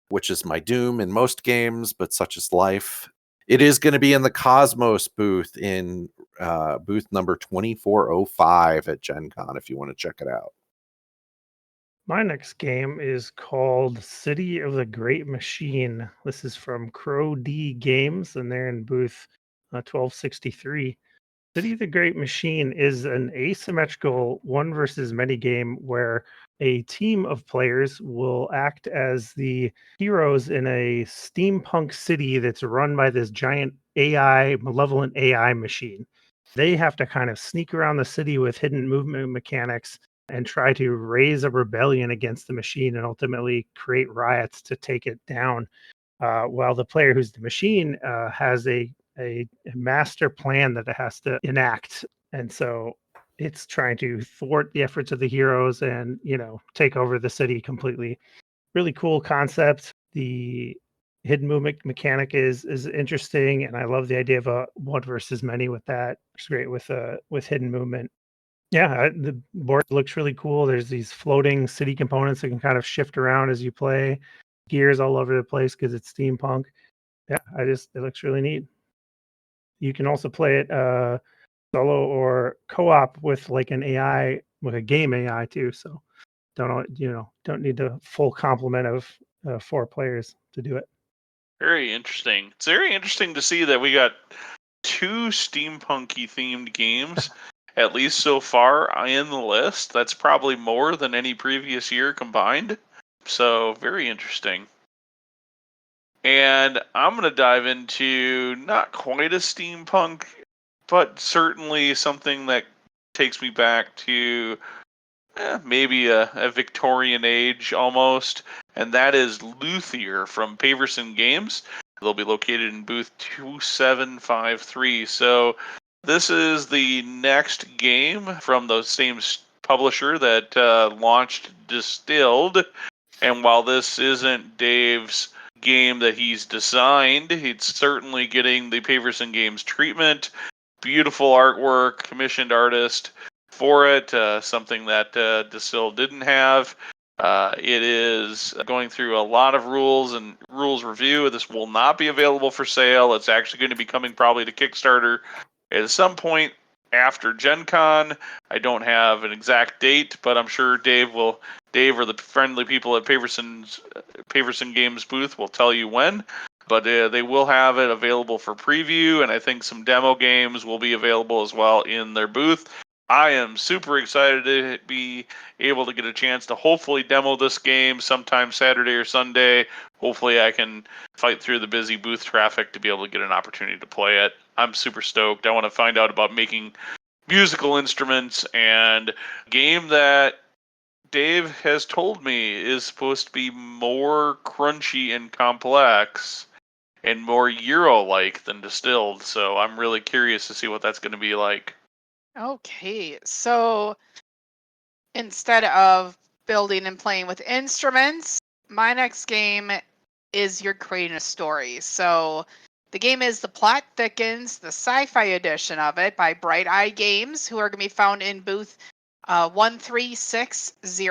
which is my doom in most games, but such is life. It is going to be in the Cosmos booth in booth number 2405 at Gen Con if you want to check it out. My next game is called City of the Great Machine. This is from Crow D Games, and they're in booth 1263. City of the Great Machine is an asymmetrical one versus many game where a team of players will act as the heroes in a steampunk city that's run by this giant malevolent AI machine. They have to kind of sneak around the city with hidden movement mechanics and try to raise a rebellion against the machine and ultimately create riots to take it down. While the player who's the machine has a master plan that it has to enact. And so it's trying to thwart the efforts of the heroes and, take over the city completely. Really cool concept. The hidden movement mechanic is interesting, and I love the idea of a one versus many with that. It's great with hidden movement. Yeah, the board looks really cool. There's these floating city components that can kind of shift around as you play. Gears all over the place because it's steampunk. Yeah, it looks really neat. You can also play it solo or co-op with like an AI, with a game AI too. So don't need the full complement of 4 players to do it. Very interesting. It's very interesting to see that we got 2 steampunky themed games, at least so far, in the list. That's probably more than any previous year combined. So very interesting. And I'm going to dive into not quite a steampunk, but certainly something that takes me back to maybe a Victorian age almost, and that is Luthier from Paverson Games. They'll be located in booth 2753. So this is the next game from the same publisher that launched Distilled. And while this isn't Dave's game that he's designed, it's certainly getting the Paverson Games treatment. Beautiful artwork, commissioned artist for it, something that Distill didn't have. It is going through a lot of rules and rules review. This will not be available for sale. It's actually going to be coming probably to Kickstarter at some point after Gen Con. I don't have an exact date, but I'm sure Dave or the friendly people at Paverson Games booth will tell you when. But they will have it available for preview, and I think some demo games will be available as well in their booth. I am super excited to be able to get a chance to hopefully demo this game sometime Saturday or Sunday. Hopefully I can fight through the busy booth traffic to be able to get an opportunity to play it. I'm super stoked. I want to find out about making musical instruments, and a game that Dave has told me is supposed to be more crunchy and complex and more Euro-like than Distilled. So I'm really curious to see what that's going to be like. Okay, so instead of building and playing with instruments, my next game is you're creating a story. So the game is The Plot Thickens, the sci-fi edition of it by Bright Eye Games, who are going to be found in booth 1360.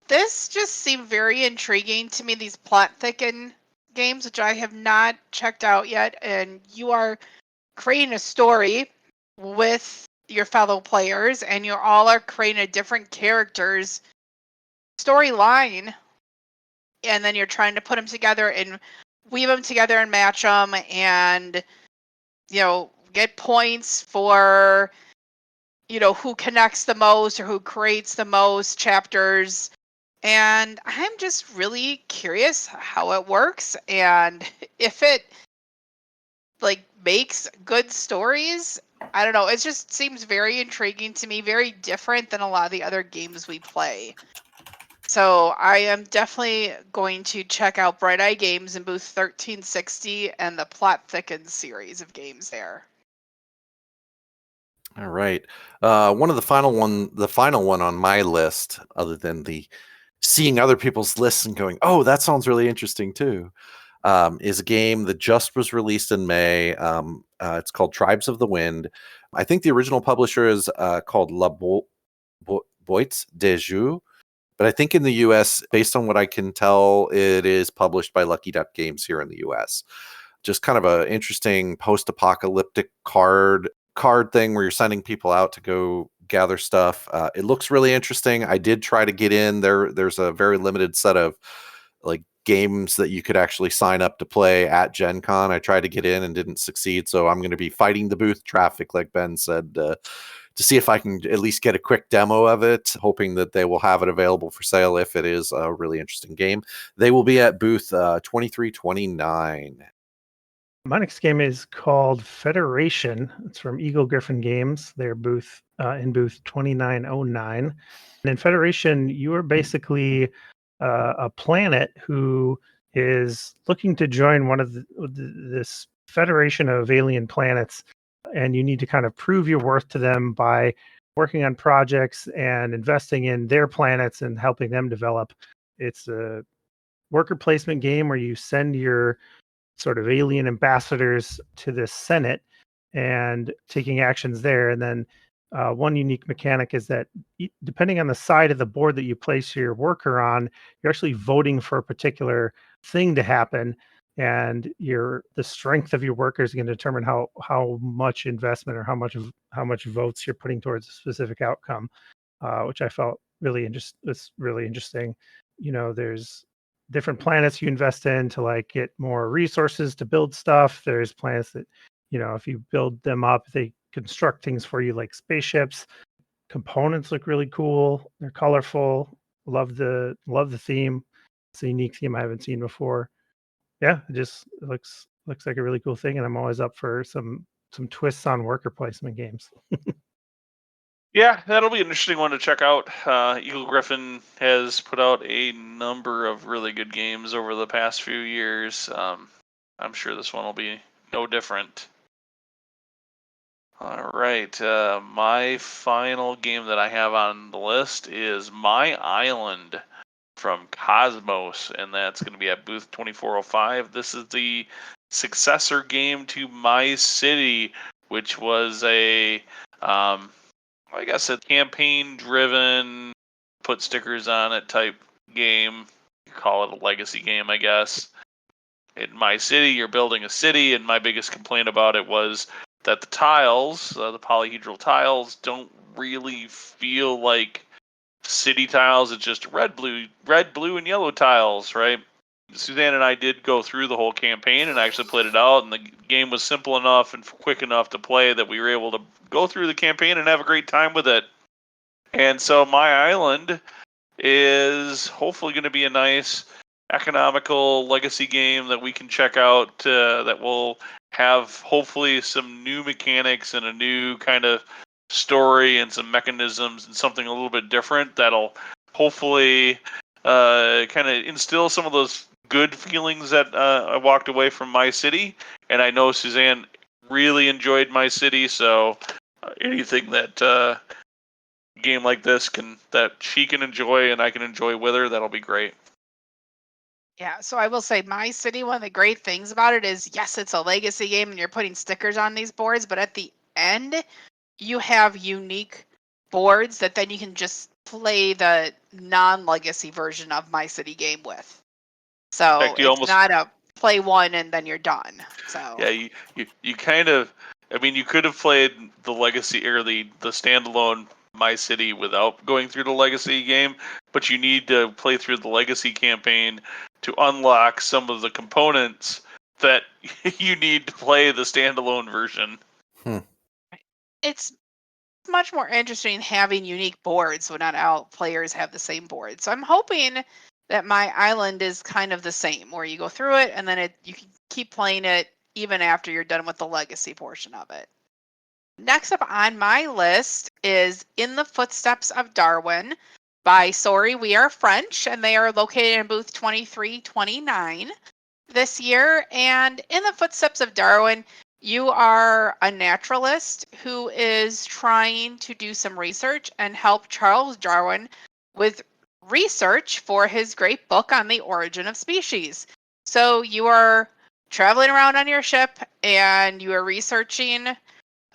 This just seemed very intriguing to me, these Plot Thicken games, which I have not checked out yet. And you are creating a story with your fellow players, and you all are creating a different character's storyline and then you're trying to put them together and weave them together and match them, and get points for who connects the most or who creates the most chapters. And I'm just really curious how it works, and if it makes good stories. I don't know. It just seems very intriguing to me, very different than a lot of the other games we play. So I am definitely going to check out Bright Eye Games in booth 1360 and the Plot Thickens series of games there. All right. The final one on my list, other than the seeing other people's lists and going, oh, that sounds really interesting too, is a game that just was released in May. It's called Tribes of the Wind. I think the original publisher is called La Boîte de Jeux, but I think in the US, based on what I can tell, it is published by Lucky Duck Games here in the US. Just kind of an interesting post-apocalyptic card thing where you're sending people out to go gather stuff. It looks really interesting. I did try to get in there. There's a very limited set of games that you could actually sign up to play at Gen Con. I tried to get in and didn't succeed. So I'm going to be fighting the booth traffic, like Ben said, to see if I can at least get a quick demo of it, hoping that they will have it available for sale if it is a really interesting game. They will be at booth 2329. My next game is called Federation. It's from Eagle Griffin Games. They're in booth 2909. And in Federation, you are basically a planet who is looking to join one of this federation of alien planets, and you need to kind of prove your worth to them by working on projects and investing in their planets and helping them develop. It's a worker placement game where you send your sort of alien ambassadors to the Senate and taking actions there. And then one unique mechanic is that depending on the side of the board that you place your worker on, you're actually voting for a particular thing to happen. And the strength of your worker is going to determine how much investment or how much votes you're putting towards a specific outcome, which I felt was really interesting. There's different planets you invest in to get more resources to build stuff. There's planets that, if you build them up, they construct things for you like spaceships. Components look really cool. They're colorful. Love the theme. It's a unique theme I haven't seen before. Yeah, it looks like a really cool thing, and I'm always up for some twists on worker placement games. Yeah, that'll be an interesting one to check out. Eagle Griffin has put out a number of really good games over the past few years. I'm sure this one will be no different. All right, my final game that I have on the list is My Island from Cosmos, and that's going to be at booth 2405. This is the successor game to My City, which was a I guess a campaign-driven, put stickers on it type game. You call it a legacy game, I guess. In My City, you're building a city, and my biggest complaint about it was that the tiles, the polyhedral tiles, don't really feel like city tiles. It's just red, blue, and yellow tiles, right? Suzanne and I did go through the whole campaign and actually played it out, and the game was simple enough and quick enough to play that we were able to go through the campaign and have a great time with it. And so My Island is hopefully going to be a nice economical legacy game that we can check out that will have hopefully some new mechanics and a new kind of story and some mechanisms and something a little bit different that'll hopefully kind of instill some of those good feelings that I walked away from My City. And I know Suzanne really enjoyed My City, so anything that game like this that she can enjoy and I can enjoy with her, that'll be great. Yeah, so I will say My City, one of the great things about it is, yes, it's a legacy game and you're putting stickers on these boards, but at the end, you have unique boards that then you can just play the non-legacy version of My City game with. So fact, it's not a play one and then you're done. So yeah, you kind of, I mean, you could have played the legacy or the standalone My City without going through the Legacy game, but you need to play through the Legacy campaign to unlock some of the components that you need to play the standalone version. It's much more interesting having unique boards when not all players have the same board. So I'm hoping that my island is kind of the same, where you go through it and then you can keep playing it even after you're done with the legacy portion of it. Next up on my list is In the Footsteps of Darwin by Sorry We Are French, and they are located in booth 2329 this year. And In the Footsteps of Darwin, you are a naturalist who is trying to do some research and help Charles Darwin with research for his great book on the origin of species. So you are traveling around on your ship and you are researching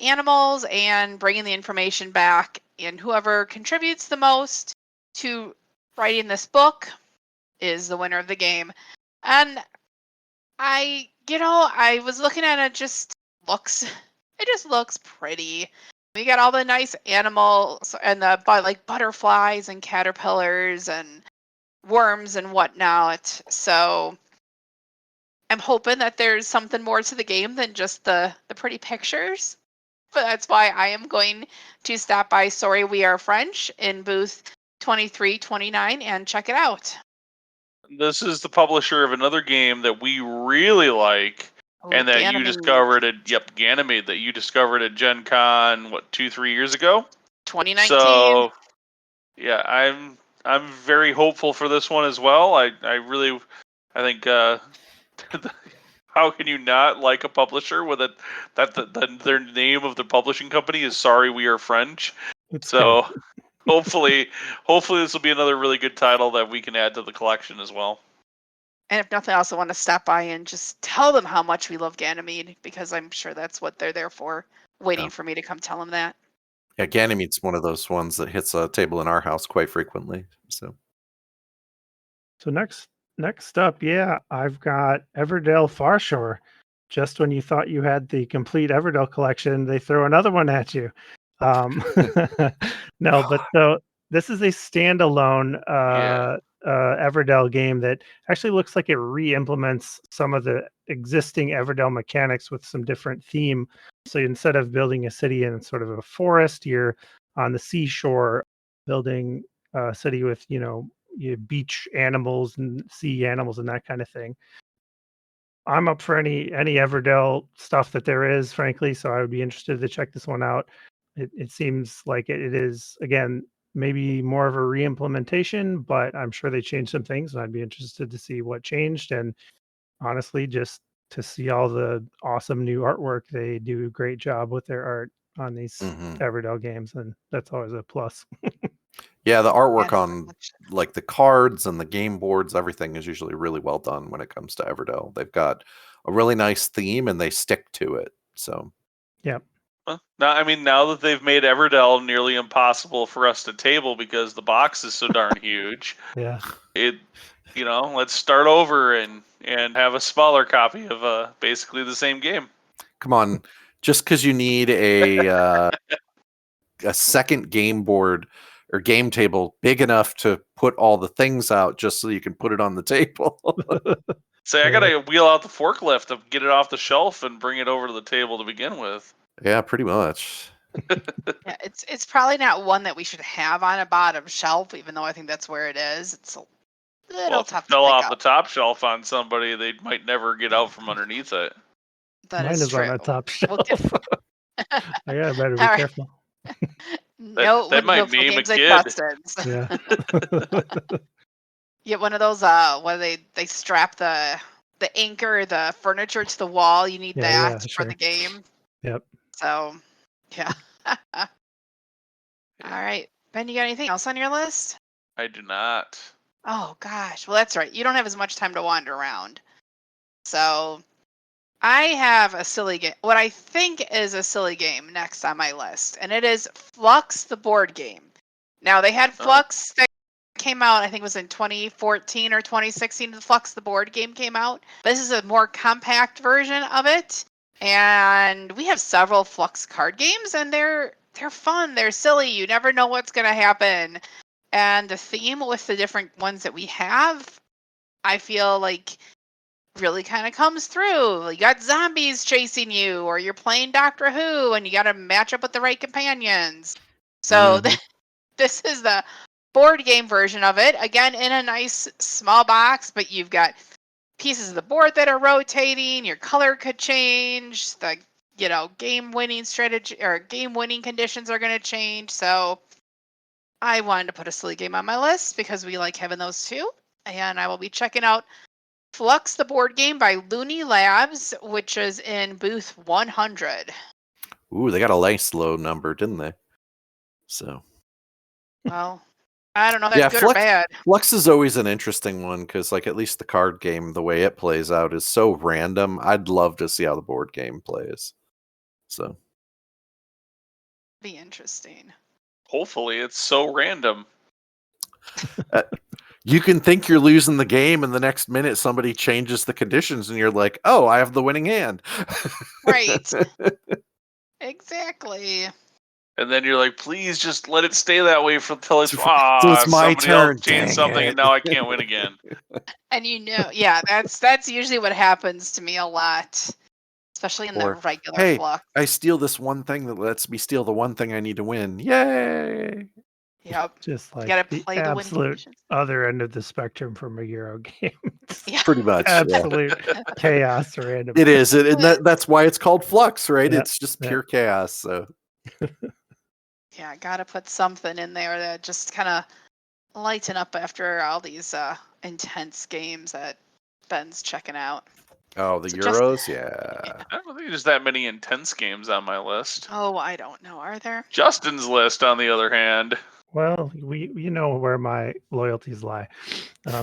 animals and bringing the information back, and whoever contributes the most to writing this book is the winner of the game. And I was looking at it, it just looks pretty. We got all the nice animals and the like butterflies and caterpillars and worms and whatnot. So I'm hoping that there's something more to the game than just the pretty pictures. But that's why I am going to stop by Sorry We Are French in booth 2329 and check it out. This is the publisher of another game that we really like, and that you discovered at Ganymede, that you discovered at Gen Con 2-3 years ago? 2019. So yeah, I'm very hopeful for this one as well. I think how can you not like a publisher with it that their name of the publishing company is Sorry We Are French? So hopefully this will be another really good title that we can add to the collection as well. And if nothing else, I want to stop by and just tell them how much we love Ganymede, because I'm sure that's what they're there for, waiting for me to come tell them that. Yeah, Ganymede's one of those ones that hits a table in our house quite frequently. So next up, I've got Everdell Farshore. Just when you thought you had the complete Everdell collection, they throw another one at you. No, but so this is a standalone Everdell game that actually looks like it re-implements some of the existing Everdell mechanics with some different theme. So instead of building a city in sort of a forest, you're on the seashore building a city with, beach animals and sea animals and that kind of thing. I'm up for any Everdell stuff that there is, frankly, so I would be interested to check this one out. It seems like it is, again, maybe more of a re-implementation, but I'm sure they changed some things, and I'd be interested to see what changed. And honestly, just to see all the awesome new artwork, they do a great job with their art on these Everdell games, and that's always a plus. Yeah, the artwork on like the cards and the game boards, everything is usually really well done when it comes to Everdell. They've got a really nice theme and they stick to it. So, yeah. Now that they've made Everdell nearly impossible for us to table because the box is so darn huge. Yeah. Let's start over and have a smaller copy of basically the same game. Come on, just because you need a second game board or game table big enough to put all the things out just so you can put it on the table. Say, I gotta wheel out the forklift to get it off the shelf and bring it over to the table to begin with. Yeah, pretty much. Yeah, it's probably not one that we should have on a bottom shelf, even though I think that's where it is. It's a little tough to fell pick off up. the top shelf on somebody, they might never get out from underneath it. Mine is true. on a top shelf. I better be careful. That might maim a kid. Yeah. Get one of those. What they strap the anchor, the furniture to the wall. You need that for the game. Yep. So, yeah. All right, Ben, you got anything else on your list? I do not. Oh gosh, well that's right. You don't have as much time to wander around. So, I have a silly game. What I think is a silly game next on my list, and it is Flux, the board game. Now they had Flux that came out, I think it was in 2014 or 2016. The Flux, the board game, came out. This is a more compact version of it, and we have several Flux card games, and they're they're fun, they're silly, you never know what's going to happen. And the theme with the different ones that we have, I feel like really kind of comes through. You got zombies chasing you, or you're playing Doctor Who and you got to match up with the right companions. So this is the board game version of it. Again, in a nice small box, but you've got pieces of the board that are rotating. Your color could change. The game winning strategy or game winning conditions are going to change. So I wanted to put a silly game on my list because we like having those too. And I will be checking out Flux, the board game by Looney Labs, which is in booth 100. Ooh, they got a nice low number, didn't they? So. Well, I don't know if that's good or bad. Flux is always an interesting one because, like, at least the card game, the way it plays out is so random. I'd love to see how the board game plays. So. Be interesting. Hopefully, it's so random. You can think you're losing the game, and the next minute somebody changes the conditions, and you're like, "Oh, I have the winning hand." Right. Exactly. And then you're like, "Please, just let it stay that way until it's so it's my somebody turn. else changed something, and now I can't win again." And yeah, that's usually what happens to me a lot, especially in the regular hey, Flux. I steal this one thing that lets me steal the one thing I need to win. Yay! Yep. Just like the absolute other end of the spectrum from a Euro game. Yeah. Pretty much. Absolute chaos or random. It is. That's why it's called Flux, right? Yep. It's just pure chaos. So. Yeah, gotta put something in there that just kind of lighten up after all these intense games that Ben's checking out. Oh, the Euros? Yeah. I don't think there's that many intense games on my list. Oh, I don't know. Are there? Justin's list, on the other hand. Well, you know where my loyalties lie. I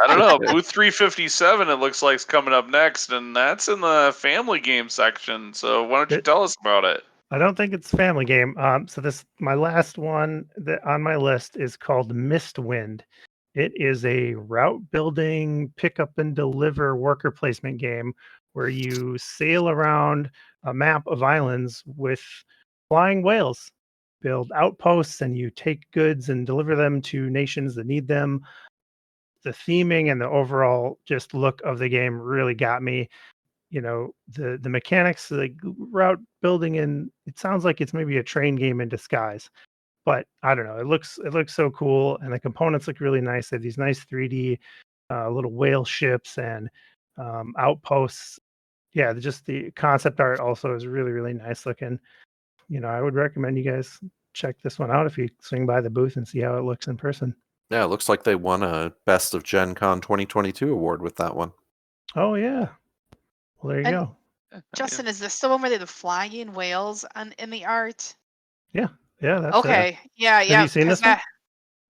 don't know. Booth 357, it looks like, is coming up next, and that's in the family game section. So why don't you tell us about it? I don't think it's a family game. So my last one that on my list is called Mistwind. It is a route building, pick up and deliver worker placement game where you sail around a map of islands with flying whales, build outposts, and you take goods and deliver them to nations that need them. The theming and the overall just look of the game really got me. The mechanics, like route building, and it sounds like it's maybe a train game in disguise. But I don't know. It looks so cool, and the components look really nice. They have these nice 3D little whale ships and outposts. Yeah, just the concept art also is really, really nice looking. I would recommend you guys check this one out if you swing by the booth and see how it looks in person. Yeah, it looks like they won a Best of Gen Con 2022 award with that one. Oh yeah. Well, there you go. Justin, is this the one where they have the flying whales in the art? Yeah, that's okay. it. Yeah. Have you seen this one?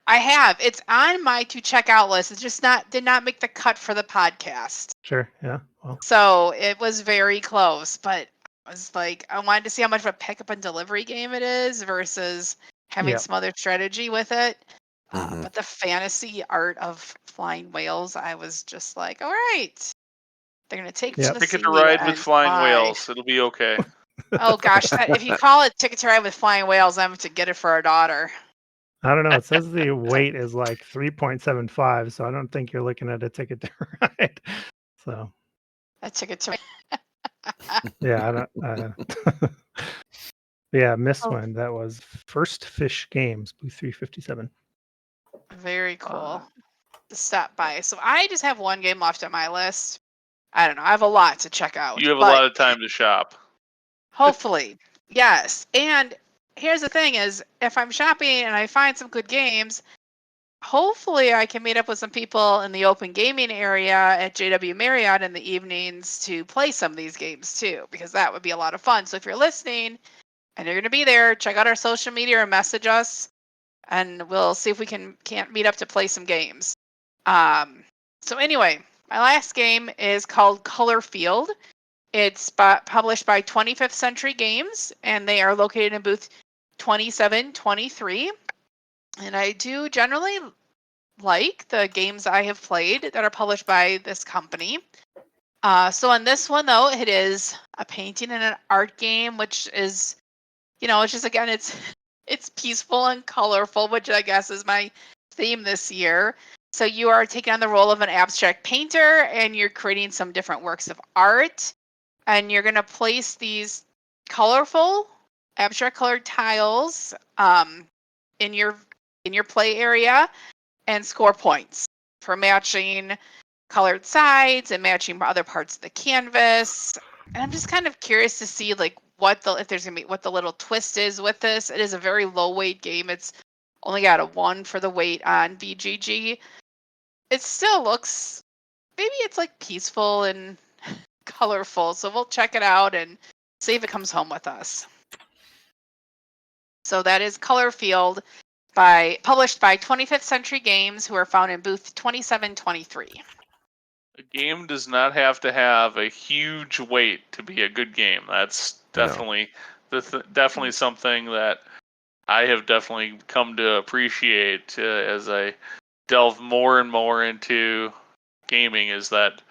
I have. It's on my to check out list. It's just did not make the cut for the podcast. Sure. Yeah. Well. So it was very close, but I was like, I wanted to see how much of a pickup and delivery game it is versus having some other strategy with it. But the fantasy art of flying whales, I was just like, all right, they're gonna take from the Ticket sea to Ride with and flying fly. whales. It'll be okay. Oh gosh, if you call it Ticket to Ride with flying whales, I'm to get it for our daughter. I don't know. It says the weight is like 3.75, so I don't think you're looking at a Ticket to Ride. So a Ticket to yeah, I don't. Yeah, Mistwind. That was First Fish Games, booth 357. Very cool to stop by. So I just have one game left on my list. I don't know. I have a lot to check out. You have a lot of time to shop. Hopefully, yes. And here's the thing: is if I'm shopping and I find some good games, hopefully I can meet up with some people in the open gaming area at JW Marriott in the evenings to play some of these games too, because that would be a lot of fun. So if you're listening and you're going to be there, check out our social media or message us, and we'll see if we can't meet up to play some games. So anyway, my last game is called Color Field. It's published by 25th Century Games, and they are located in booth 2723. And I do generally like the games I have played that are published by this company. So on this one, though, it is a painting and an art game, which is it's just, again, it's peaceful and colorful, which I guess is my theme this year. So you are taking on the role of an abstract painter, and you're creating some different works of art, and you're going to place these colorful abstract colored tiles in your play area and score points for matching colored sides and matching other parts of the canvas. And I'm just kind of curious to see like what the little twist is with this. It is a very low weight game. It's only got a 1 for the weight on BGG. It still looks, maybe it's like peaceful and colorful. So we'll check it out and see if it comes home with us. So that is Colorfield, published by 25th Century Games, who are found in booth 2723. A game does not have to have a huge weight to be a good game. That's definitely definitely something that I have definitely come to appreciate as I delve more and more into gaming, is that,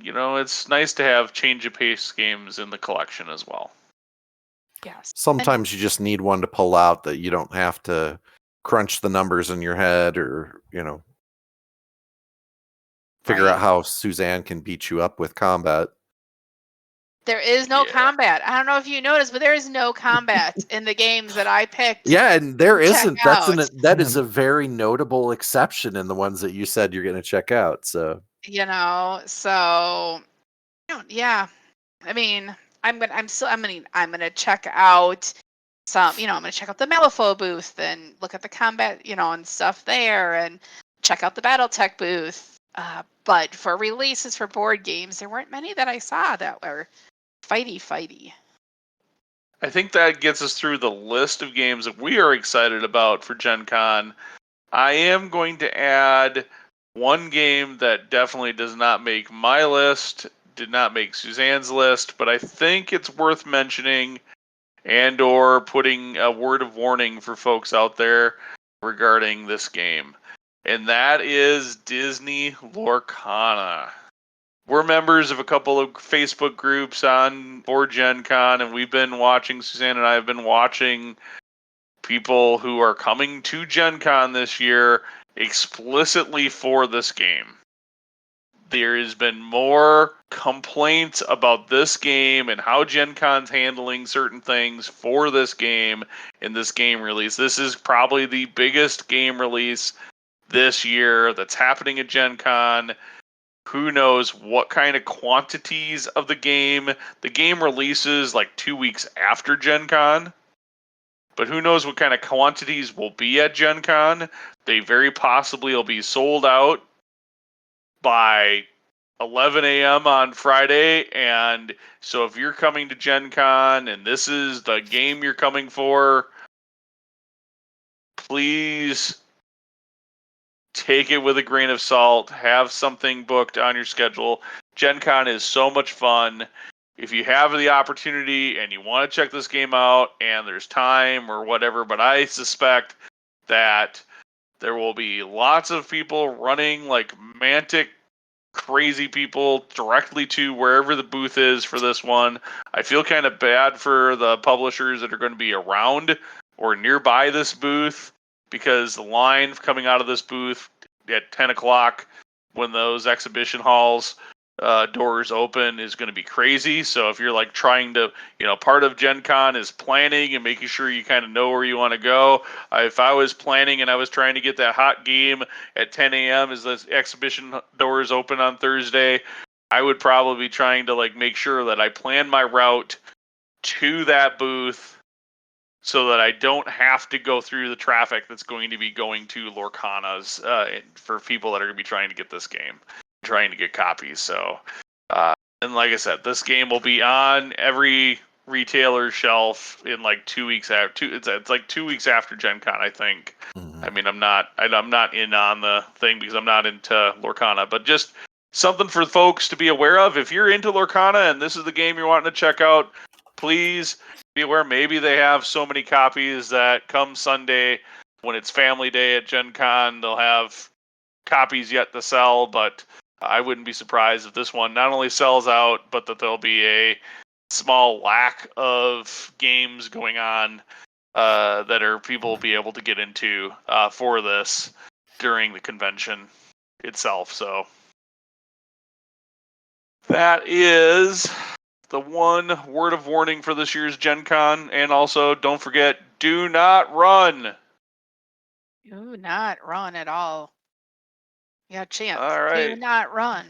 it's nice to have change of pace games in the collection as well. Yes. Sometimes you just need one to pull out that you don't have to crunch the numbers in your head or, figure out how Suzanne can beat you up with combat. There is no combat. I don't know if you noticed, but there is no combat in the games that I picked. Yeah, and there isn't. That is Yeah. a very notable exception in the ones that you said you're going to check out. So yeah. I mean, I'm gonna check out some. I'm gonna check out the Malifaux booth and look at the combat, and stuff there, and check out the BattleTech booth. But for releases for board games, there weren't many that I saw that were fighty. I think that gets us through the list of games that we are excited about for Gen Con. I am going to add one game that definitely does not make my list, did not make Suzanne's list, but I think it's worth mentioning and or putting a word of warning for folks out there regarding this game. And that is Disney Lorcana. We're members of a couple of Facebook groups for Gen Con, and Suzanne and I have been watching people who are coming to Gen Con this year explicitly for this game. There has been more complaints about this game and how Gen Con's handling certain things for this game in this game release. This is probably the biggest game release this year that's happening at Gen Con. Who knows what kind of quantities of the game. The game releases like 2 weeks after Gen Con. But who knows what kind of quantities will be at Gen Con. They very possibly will be sold out by 11 a.m. on Friday. And so if you're coming to Gen Con and this is the game you're coming for, please take it with a grain of salt. Have something booked on your schedule. Gen Con is so much fun. If you have the opportunity and you want to check this game out and there's time or whatever, but I suspect that there will be lots of people running like mantic crazy people directly to wherever the booth is for this one. I feel kind of bad for the publishers that are going to be around or nearby this booth, because the line coming out of this booth at 10 o'clock when those exhibition halls doors open is going to be crazy. So if you're like trying to, part of Gen Con is planning and making sure you kind of know where you want to go. If I was planning and I was trying to get that hot game at 10 a.m. as the exhibition doors open on Thursday, I would probably be trying to like make sure that I plan my route to that booth so that I don't have to go through the traffic that's going to be going to Lorcana's for people that are going to be trying to get this game, trying to get copies. So, and like I said, this game will be on every retailer's shelf in like 2 weeks after. It's like 2 weeks after Gen Con, I think. Mhm. I mean, I'm not in on the thing because I'm not into Lorcana, but just something for folks to be aware of. If you're into Lorcana and this is the game you're wanting to check out, please be aware. Maybe they have so many copies that come Sunday when it's family day at Gen Con, they'll have copies yet to sell, but I wouldn't be surprised if this one not only sells out, but that there'll be a small lack of games going on that people will be able to get into for this during the convention itself. So that is the one word of warning for this year's Gen Con. And also, don't forget, do not run. Do not run at all. Yeah, chance. All right. Do not run.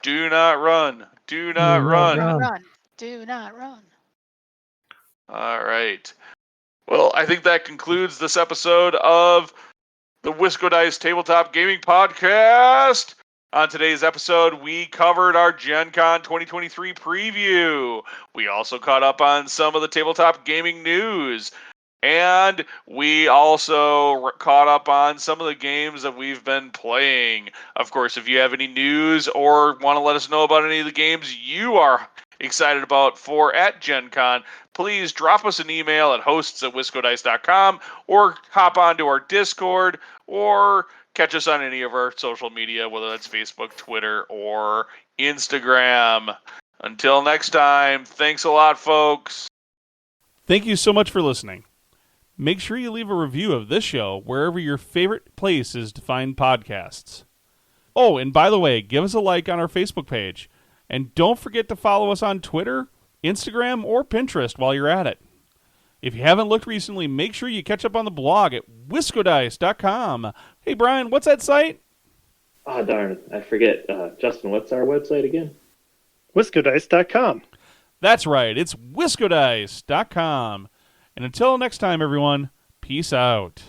Do not run. Do not run. run. Do not run. All right. Well, I think that concludes this episode of the WiscoDice Tabletop Gaming Podcast. On today's episode, we covered our Gen Con 2023 preview. We also caught up on some of the tabletop gaming news. And we also caught up on some of the games that we've been playing. Of course, if you have any news or want to let us know about any of the games you are excited about for at Gen Con, please drop us an email at hosts@wiscodice.com or hop onto our Discord or catch us on any of our social media, whether that's Facebook, Twitter, or Instagram. Until next time, thanks a lot, folks. Thank you so much for listening. Make sure you leave a review of this show wherever your favorite place is to find podcasts. Oh, and by the way, give us a like on our Facebook page. And don't forget to follow us on Twitter, Instagram, or Pinterest while you're at it. If you haven't looked recently, make sure you catch up on the blog at WiscoDice.com. Hey, Brian, what's that site? Ah, darn, I forget. Justin, what's our website again? WiscoDice.com. That's right, it's WiscoDice.com. And until next time, everyone, peace out.